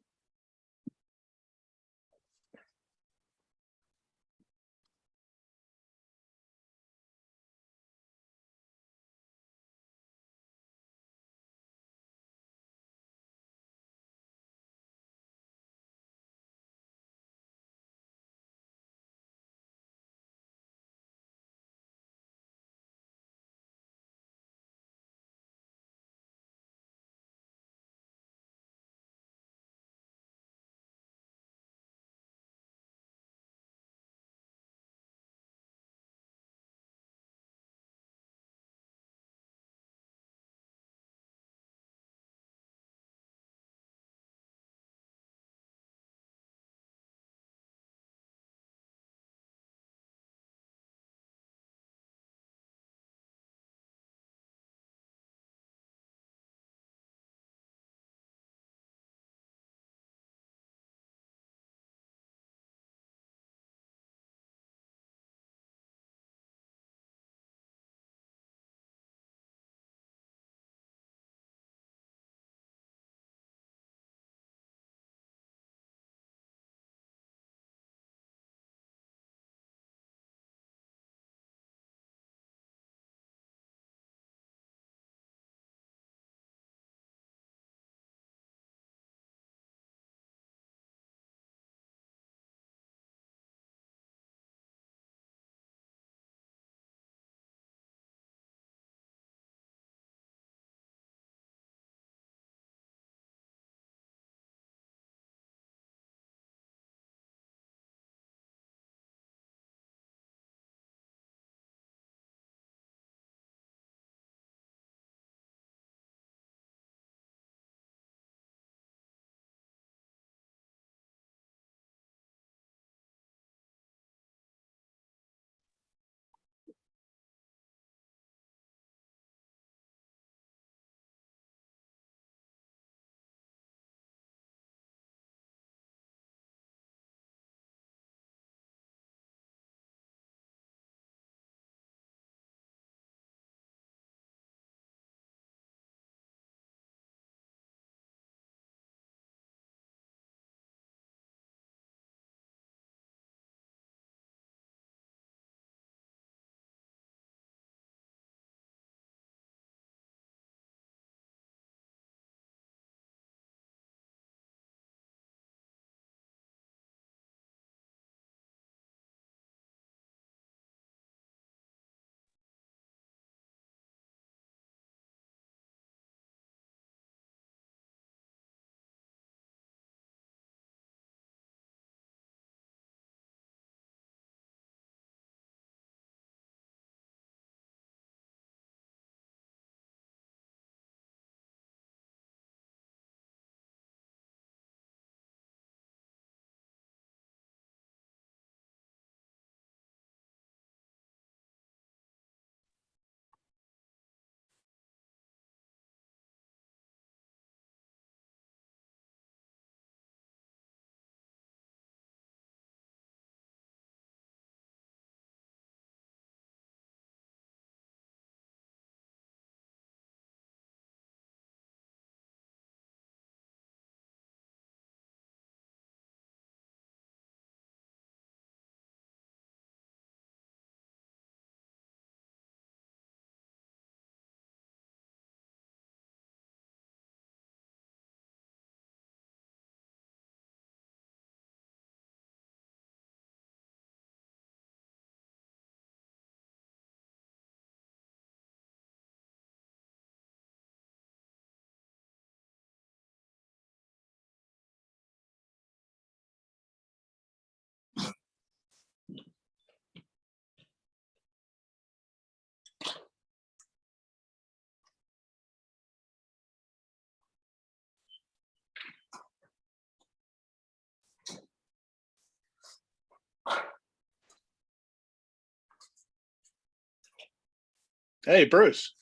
Hey, Bruce.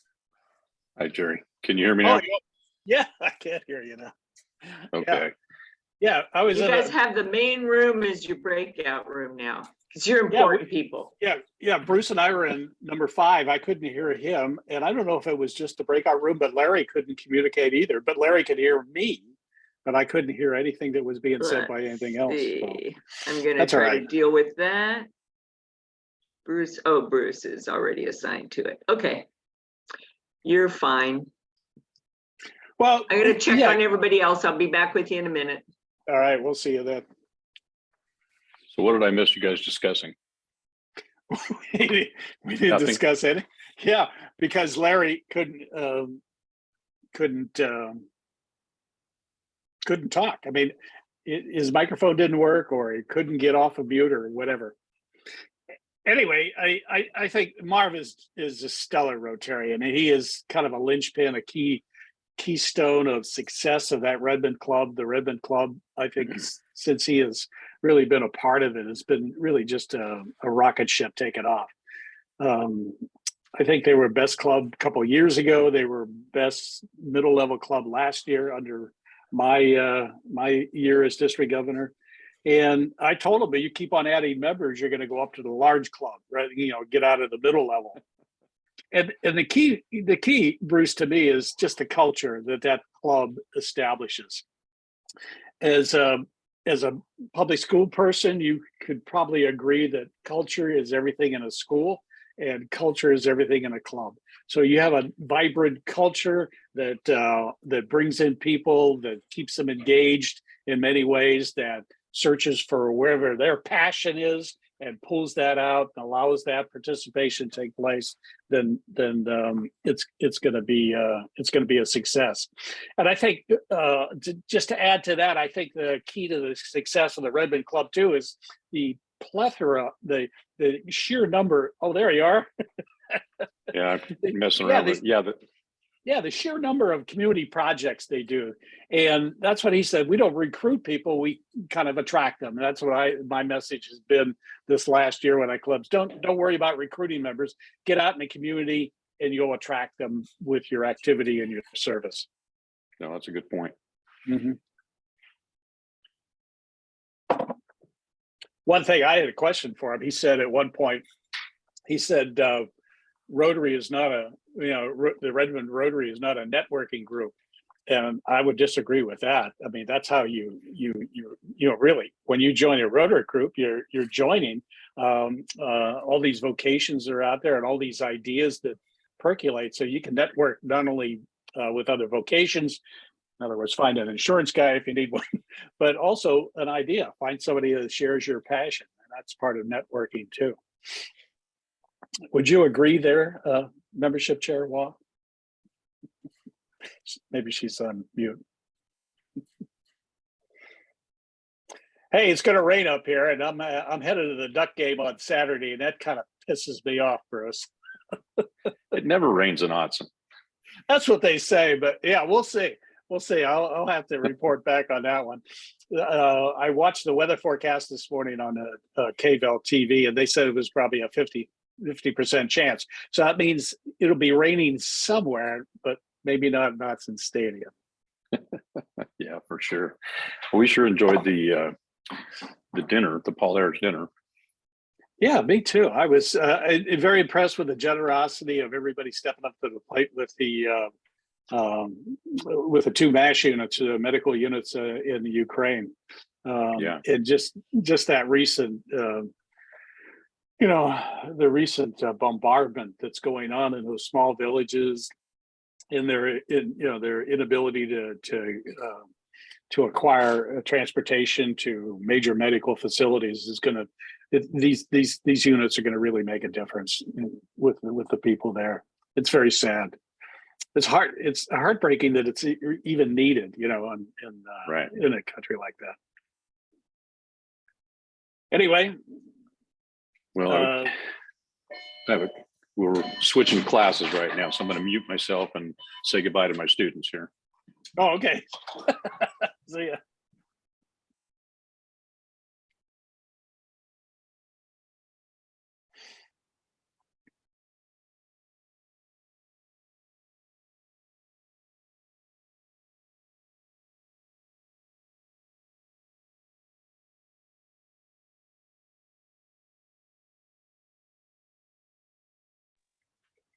Hi, Jerry. Can you hear me Oh, now? yeah, I can't hear you now. Okay. Yeah, I was You in guys a, have the main room as your breakout room now, because you're Yeah, important people. yeah, Bruce and I were in number 5. I couldn't hear him, and I don't know if it was just the breakout room, but Larry couldn't communicate either. But Larry could hear me, but I couldn't hear anything that was being said by anything else. So See, I'm gonna that's all try to right. deal with that. Bruce, oh, Bruce is already assigned to it. Okay. You're fine. Well, I'm gonna check yeah. on everybody else. I'll be back with you in a minute. All right, we'll see you then. So what did I miss you guys discussing? We didn't Nothing. discuss any. Yeah, because Larry couldn't talk. I mean, his microphone didn't work, or he couldn't get off of mute, or whatever. Anyway, I think Marv is a stellar Rotarian, and he is kind of a linchpin, a keystone of success of that Redmond club. The Redmond club, I think, since he has really been a part of it, it's been really just a rocket ship taken off. I think they were best club a couple of years ago. They were best middle level club last year under my my year as district governor. And I told him, but you keep on adding members, you're going to go up to the large club, right? You know, get out of the middle level. And the key, Bruce, to me is just the culture that club establishes. As a public school person, you could probably agree that culture is everything in a school, and culture is everything in a club. So you have a vibrant culture that brings in people, that keeps them engaged in many ways, that searches for wherever their passion is and pulls that out and allows that participation to take place, then it's going to be a success. And I think just to add to that, I think the key to the success of the Redmond Club too is the plethora, the sheer number. Oh, there you are. Yeah, I'm messing around with the sheer number of community projects they do. And that's what he said. We don't recruit people, we kind of attract them. And that's what my message has been this last year when I clubs. Don't worry about recruiting members. Get out in the community and you'll attract them with your activity and your service. No, that's a good point. Mm-hmm. One thing, I had a question for him. He said at one point, Rotary is not the Redmond Rotary is not a networking group. And I would disagree with that. I mean, that's how you really, when you join a Rotary group, you're joining all these vocations that are out there and all these ideas that percolate. So you can network not only with other vocations, in other words, find an insurance guy if you need one, but also an idea. Find somebody that shares your passion. And that's part of networking too. Would you agree there, membership chair Wah? Maybe she's on mute. Hey, it's going to rain up here, and I'm headed to the Duck game on Saturday, and that kind of pisses me off, Bruce. It never rains in Autzen. That's what they say, but yeah, we'll see. We'll see. I'll have to report back on that one. I watched the weather forecast this morning on KVEL TV, and they said it was probably a 50% chance. So that means it'll be raining somewhere, but maybe not in Autzen Stadium. Yeah, for sure. We sure enjoyed the dinner, the Paul Ayers dinner. Yeah, me too. I was very impressed with the generosity of everybody stepping up to the plate with the 2 MASH units, medical units in the Ukraine. And just that recent, the recent bombardment that's going on in those small villages, and their inability to acquire transportation to major medical facilities is going to. These units are going to really make a difference with the people there. It's very sad. It's heartbreaking that it's even needed, in a country like that. Anyway. Well, we're switching classes right now, so I'm going to mute myself and say goodbye to my students here. Oh, okay. See ya.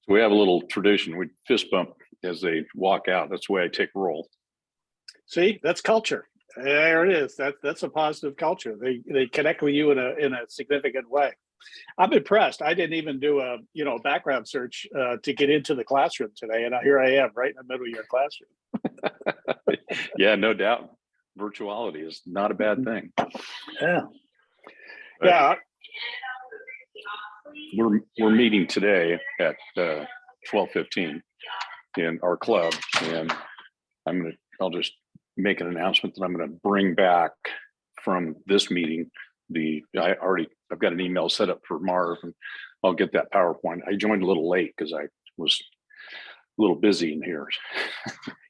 We have a little tradition. We fist bump as they walk out. That's the way I take roll. See, that's culture. There it is. That's a positive culture. They connect with you in a significant way. I'm impressed. I didn't even do a background search to get into the classroom today, and here I am, right in the middle of your classroom. Yeah, no doubt. Virtuality is not a bad thing. Yeah. But Yeah. We're meeting today at 12:15 in our club, and I'll just make an announcement that I'm gonna bring back from this meeting. I've got an email set up for Marv, and I'll get that PowerPoint. I joined a little late because I was a little busy in here.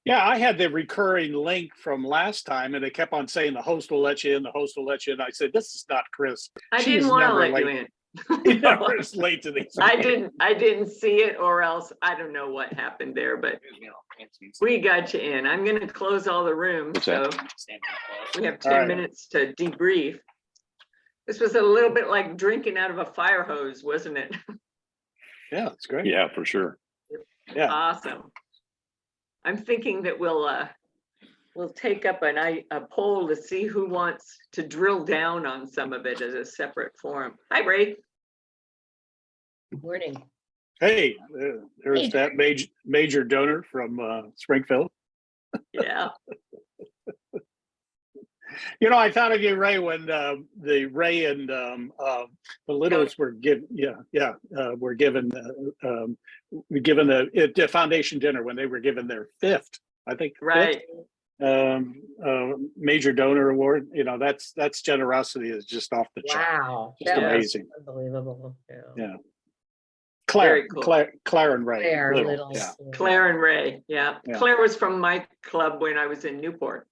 Yeah, I had the recurring link from last time, and it kept on saying the host will let you in, the host will let you in. I said, this is not Chris. I She didn't is want to never let late. you in. He never is late to these. I didn't see it, or else I don't know what happened there, but we got you in. I'm gonna close all the rooms, so we have 10 All right. minutes to debrief. This was a little bit like drinking out of a fire hose, wasn't it? Yeah, that's great. Yeah, for sure. Yeah. Awesome. I'm thinking that we'll take up a poll to see who wants to drill down on some of it as a separate forum. Hi, Ray. Good morning. Hey, there's that major donor from Springfield. Yeah. I thought of you, Ray, when the Ray and the Littles were given the foundation dinner when they were given their fifth, I think. Right. Major donor award. That's generosity is just off the chart. Wow. Just That was amazing. Unbelievable. Yeah. Claire and Ray. Claire Little. Littles, Yeah. Claire and Ray. Yeah. Yeah. Claire was from my club when I was in Newport.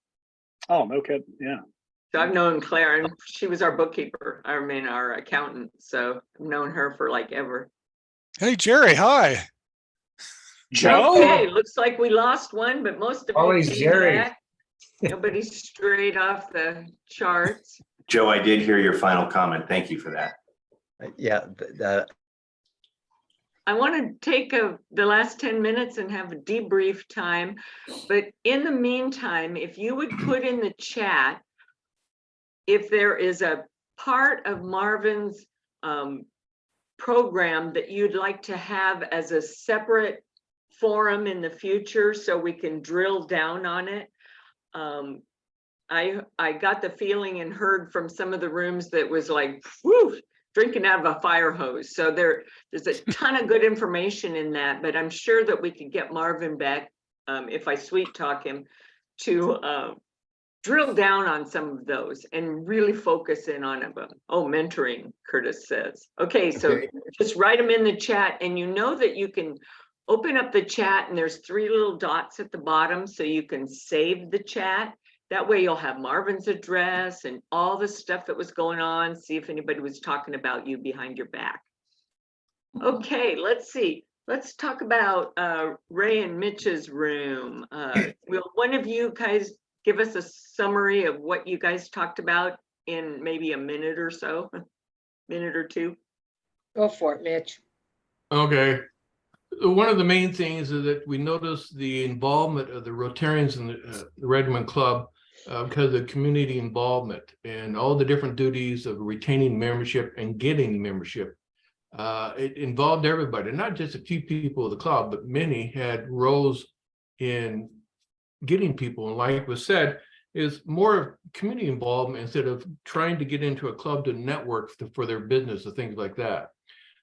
Oh, no kidding. Yeah. So I've known Claire, and she was our bookkeeper. I mean, our accountant. So I've known her for like ever. Hey, Jerry, hi. Joe? Okay, looks like we lost one, but most of you Always came Jerry. back. Nobody's straight off the charts. Joe, I did hear your final comment. Thank you for that. Yeah, I want to take the last 10 minutes and have a debrief time. But in the meantime, if you would put in the chat, if there is a part of Marvin's program that you'd like to have as a separate forum in the future so we can drill down on it. I got the feeling and heard from some of the rooms that was like, whew, drinking out of a fire hose. So there's a ton of good information in that, but I'm sure that we could get Marvin back if I sweet talk him to drill down on some of those and really focus in on them. Oh, mentoring, Curtis says. Okay, so just write them in the chat, and you know that you can open up the chat and there's 3 little dots at the bottom so you can save the chat. That way you'll have Marvin's address and all the stuff that was going on. See if anybody was talking about you behind your back. Okay, let's see. Let's talk about Ray and Mitch's room. Will one of you guys give us a summary of what you guys talked about in maybe a minute or so, minute or two? Go for it, Mitch. Okay. One of the main things is that we noticed the involvement of the Rotarians in the Redmond Club because of community involvement and all the different duties of retaining membership and getting membership. It involved everybody, not just a few people of the club, but many had roles in getting people. And like was said, is more of community involvement instead of trying to get into a club to network for their business or things like that.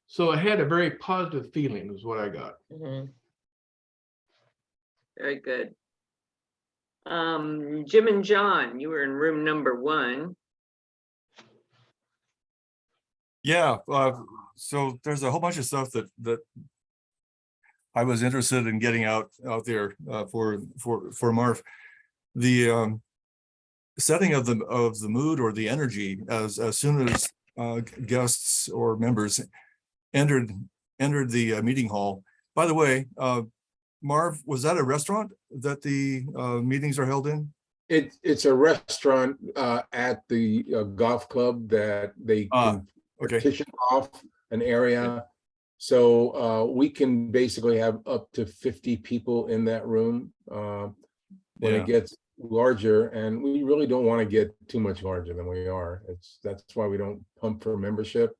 So I had a very positive feeling is what I got. Mm-hmm. Very good. Jim and John, you were in room number 1. Yeah, so there's a whole bunch of stuff that I was interested in getting out there for Marv. The setting of the mood or the energy as soon as guests or members entered the meeting hall. By the way, Marv, was that a restaurant that the meetings are held in? It's a restaurant at the golf club that they can partition off an area So we can basically have up to 50 people in that room when it gets larger, and we really don't want to get too much larger than we are. That's why we don't pump for membership.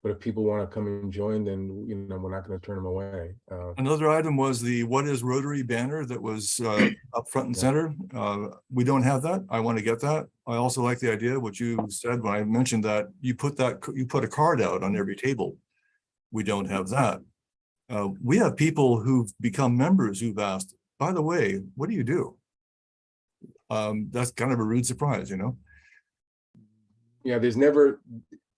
But if people want to come and join, then we're not going to turn them away. Another item was the "What is Rotary" banner that was up front and center. We don't have that. I want to get that. I also like the idea, what you said when I mentioned that you put a card out on every table. We don't have that. We have people who've become members who've asked, by the way, what do you do? That's kind of a rude surprise, Yeah,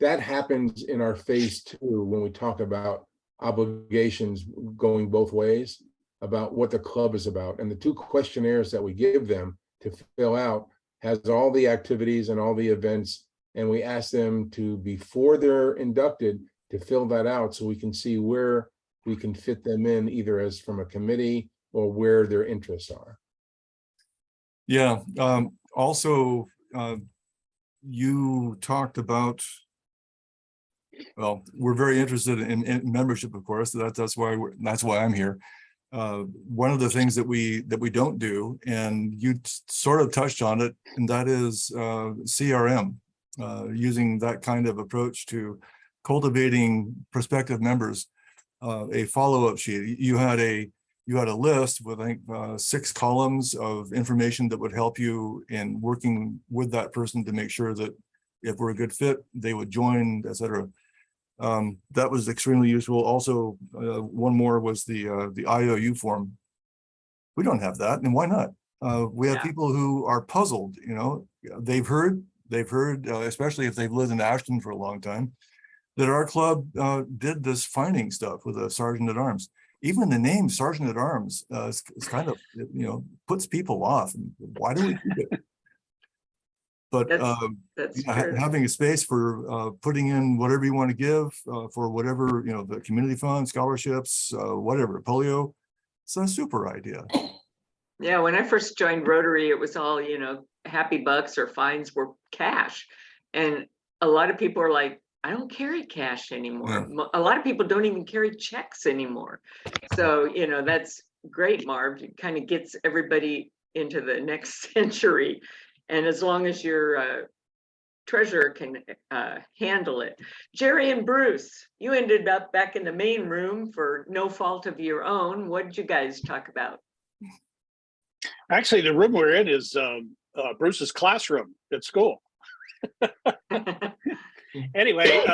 that happens in our phase 2 when we talk about obligations going both ways, about what the club is about. And the 2 questionnaires that we give them to fill out has all the activities and all the events. And we ask them to, before they're inducted, to fill that out so we can see where we can fit them in, either as from a committee or where their interests are. Yeah. Also, you talked about, well, we're very interested in membership, of course. That's why I'm here. One of the things that we don't do, and you sort of touched on it, and that is CRM, using that kind of approach to cultivating prospective members. A follow-up sheet. You had a list with, I think, 6 columns of information that would help you in working with that person to make sure that if we're a good fit, they would join, etc. That was extremely useful. Also, one more was the IOU form. We don't have that, and why not? We have people who are puzzled. They've heard, especially if they've lived in Ashton for a long time, that our club did this finding stuff with a sergeant at arms. Even the name sergeant at arms is kind of, puts people off. Why do we do it? But that's having a space for putting in whatever you want to give for whatever, the community fund, scholarships, whatever, polio, it's a super idea. Yeah, when I first joined Rotary, it was all, happy bucks or fines were cash. And a lot of people are like, I don't carry cash anymore. Yeah. A lot of people don't even carry checks anymore. So, that's great, Marv. It kind of gets everybody into the next century. And as long as your treasurer can handle it. Jerry and Bruce, you ended up back in the main room for no fault of your own. What did you guys talk about? Actually, the room we're in is Bruce's classroom at school. Anyway,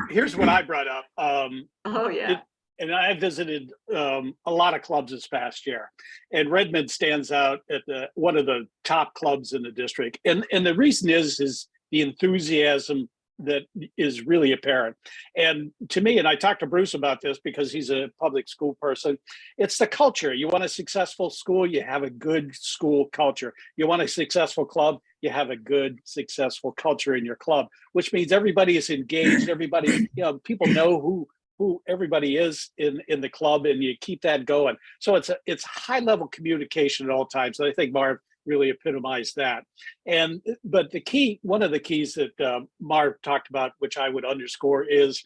here's what I brought up. Oh, yeah. And I visited a lot of clubs this past year, and Redmond stands out at one of the top clubs in the district. And the reason is the enthusiasm that is really apparent. And to me, and I talked to Bruce about this because he's a public school person, it's the culture. You want a successful school, you have a good school culture. You want a successful club, you have a good, successful culture in your club, which means everybody is engaged. Everybody, people know who everybody is in the club, and you keep that going. So it's high level communication at all times. And I think Marv really epitomized that. But one of the keys that Marv talked about, which I would underscore, is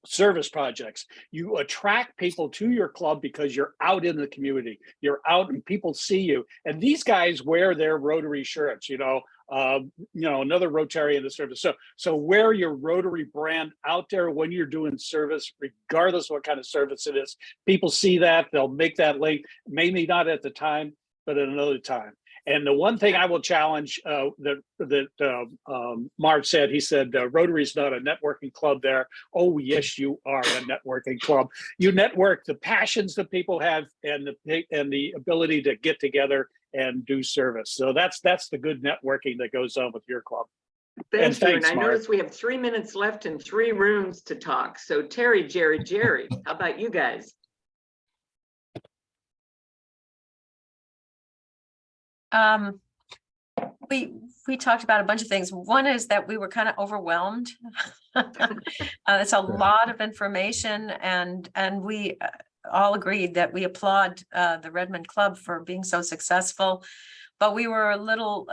service projects. You attract people to your club because you're out in the community. You're out and people see you. And these guys wear their Rotary shirts, another Rotary in the service. So wear your Rotary brand out there when you're doing service, regardless of what kind of service it is. People see that, they'll make that link, maybe not at the time, but at another time. And the one thing I will challenge that Marv said, he said, Rotary is not a networking club there. Oh, yes, you are a networking club. You network the passions that people have and the ability to get together and do service. So that's the good networking that goes on with your club. Thanks, and I notice we have 3 minutes left and 3 rooms to talk. So Terry, Jerry, how about you guys? We talked about a bunch of things. One is that we were kind of overwhelmed. It's a lot of information, and we all agreed that we applaud the Redmond Club for being so successful, but we were a little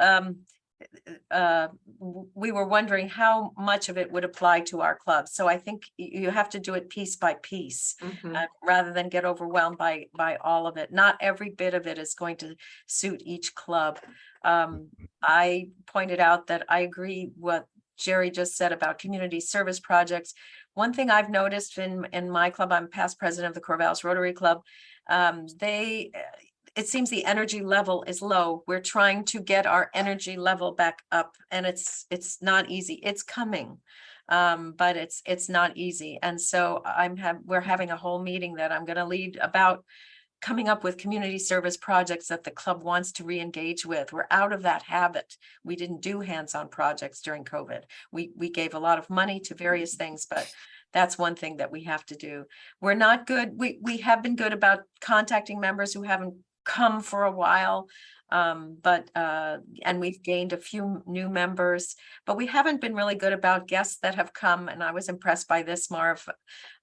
we were wondering how much of it would apply to our club. So I think you have to do it piece by piece, rather than get overwhelmed by all of it. Not every bit of it is going to suit each club. I pointed out that I agree what Jerry just said about community service projects. One thing I've noticed in my club, I'm past president of the Corvallis Rotary Club. It seems the energy level is low. We're trying to get our energy level back up, and it's not easy. It's coming, but it's not easy. And so we're having a whole meeting that I'm going to lead about coming up with community service projects that the club wants to re-engage with. We're out of that habit. We didn't do hands-on projects during COVID. We gave a lot of money to various things, but that's one thing that we have to do. We're not good. We have been good about contacting members who haven't come for a while, and we've gained a few new members, but we haven't been really good about guests that have come. And I was impressed by this, Marv,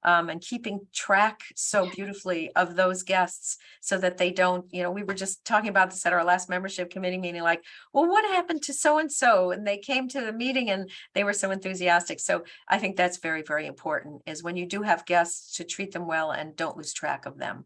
and keeping track so beautifully of those guests so that they don't, we were just talking about this at our last membership committee meeting, like, well, what happened to so-and-so? And they came to the meeting and they were so enthusiastic. So I think that's very, very important, is when you do have guests, to treat them well and don't lose track of them.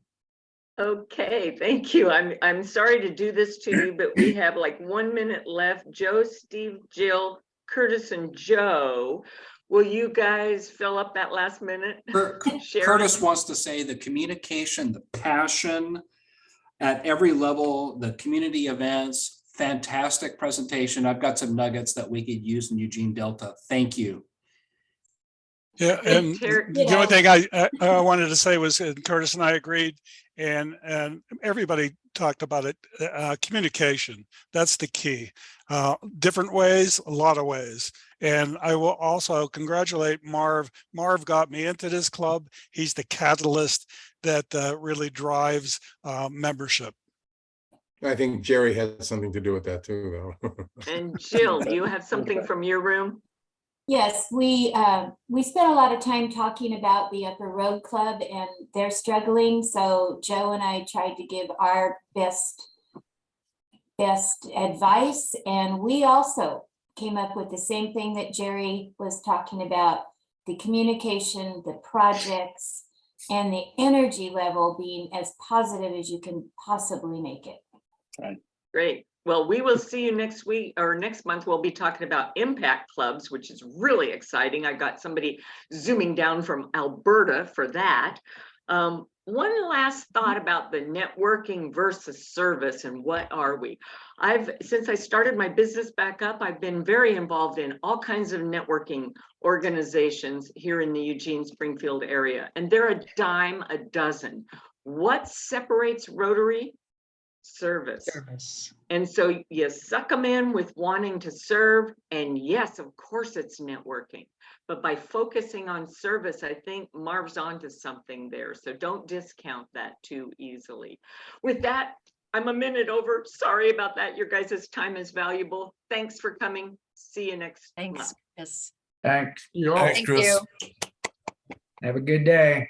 Okay, thank you. I'm sorry to do this to you, but we have like 1 minute left. Joe, Steve, Jill, Curtis, and Joe. Will you guys fill up that last minute? Curtis wants to say the communication, the passion at every level, the community events, fantastic presentation. I've got some nuggets that we could use in Eugene Delta. Thank you. Yeah, and the only thing I wanted to say was, Curtis and I agreed, and everybody talked about it, communication. That's the key. Different ways, a lot of ways. And I will also congratulate Marv. Marv got me into this club. He's the catalyst that really drives membership. I think Jerry has something to do with that too, though. And Jill, do you have something from your room? Yes, we spent a lot of time talking about the Upper Road Club, and they're struggling. So Joe and I tried to give our best advice, and we also came up with the same thing that Jerry was talking about: the communication, the projects, and the energy level being as positive as you can possibly make it. Right. Great. Well, we will see you next week, or next month. We'll be talking about impact clubs, which is really exciting. I got somebody zooming down from Alberta for that. One last thought about the networking versus service, and what are we? Since I started my business back up, I've been very involved in all kinds of networking organizations here in the Eugene Springfield area, and they're a dime a dozen. What separates Rotary? Service. And so you suck them in with wanting to serve, and yes, of course it's networking, but by focusing on service, I think Marv's onto something there. So don't discount that too easily. With that, I'm a minute over. Sorry about that. Your guys' time is valuable. Thanks for coming. See you next month. Yes. Thanks. Thanks, Chris. Have a good day.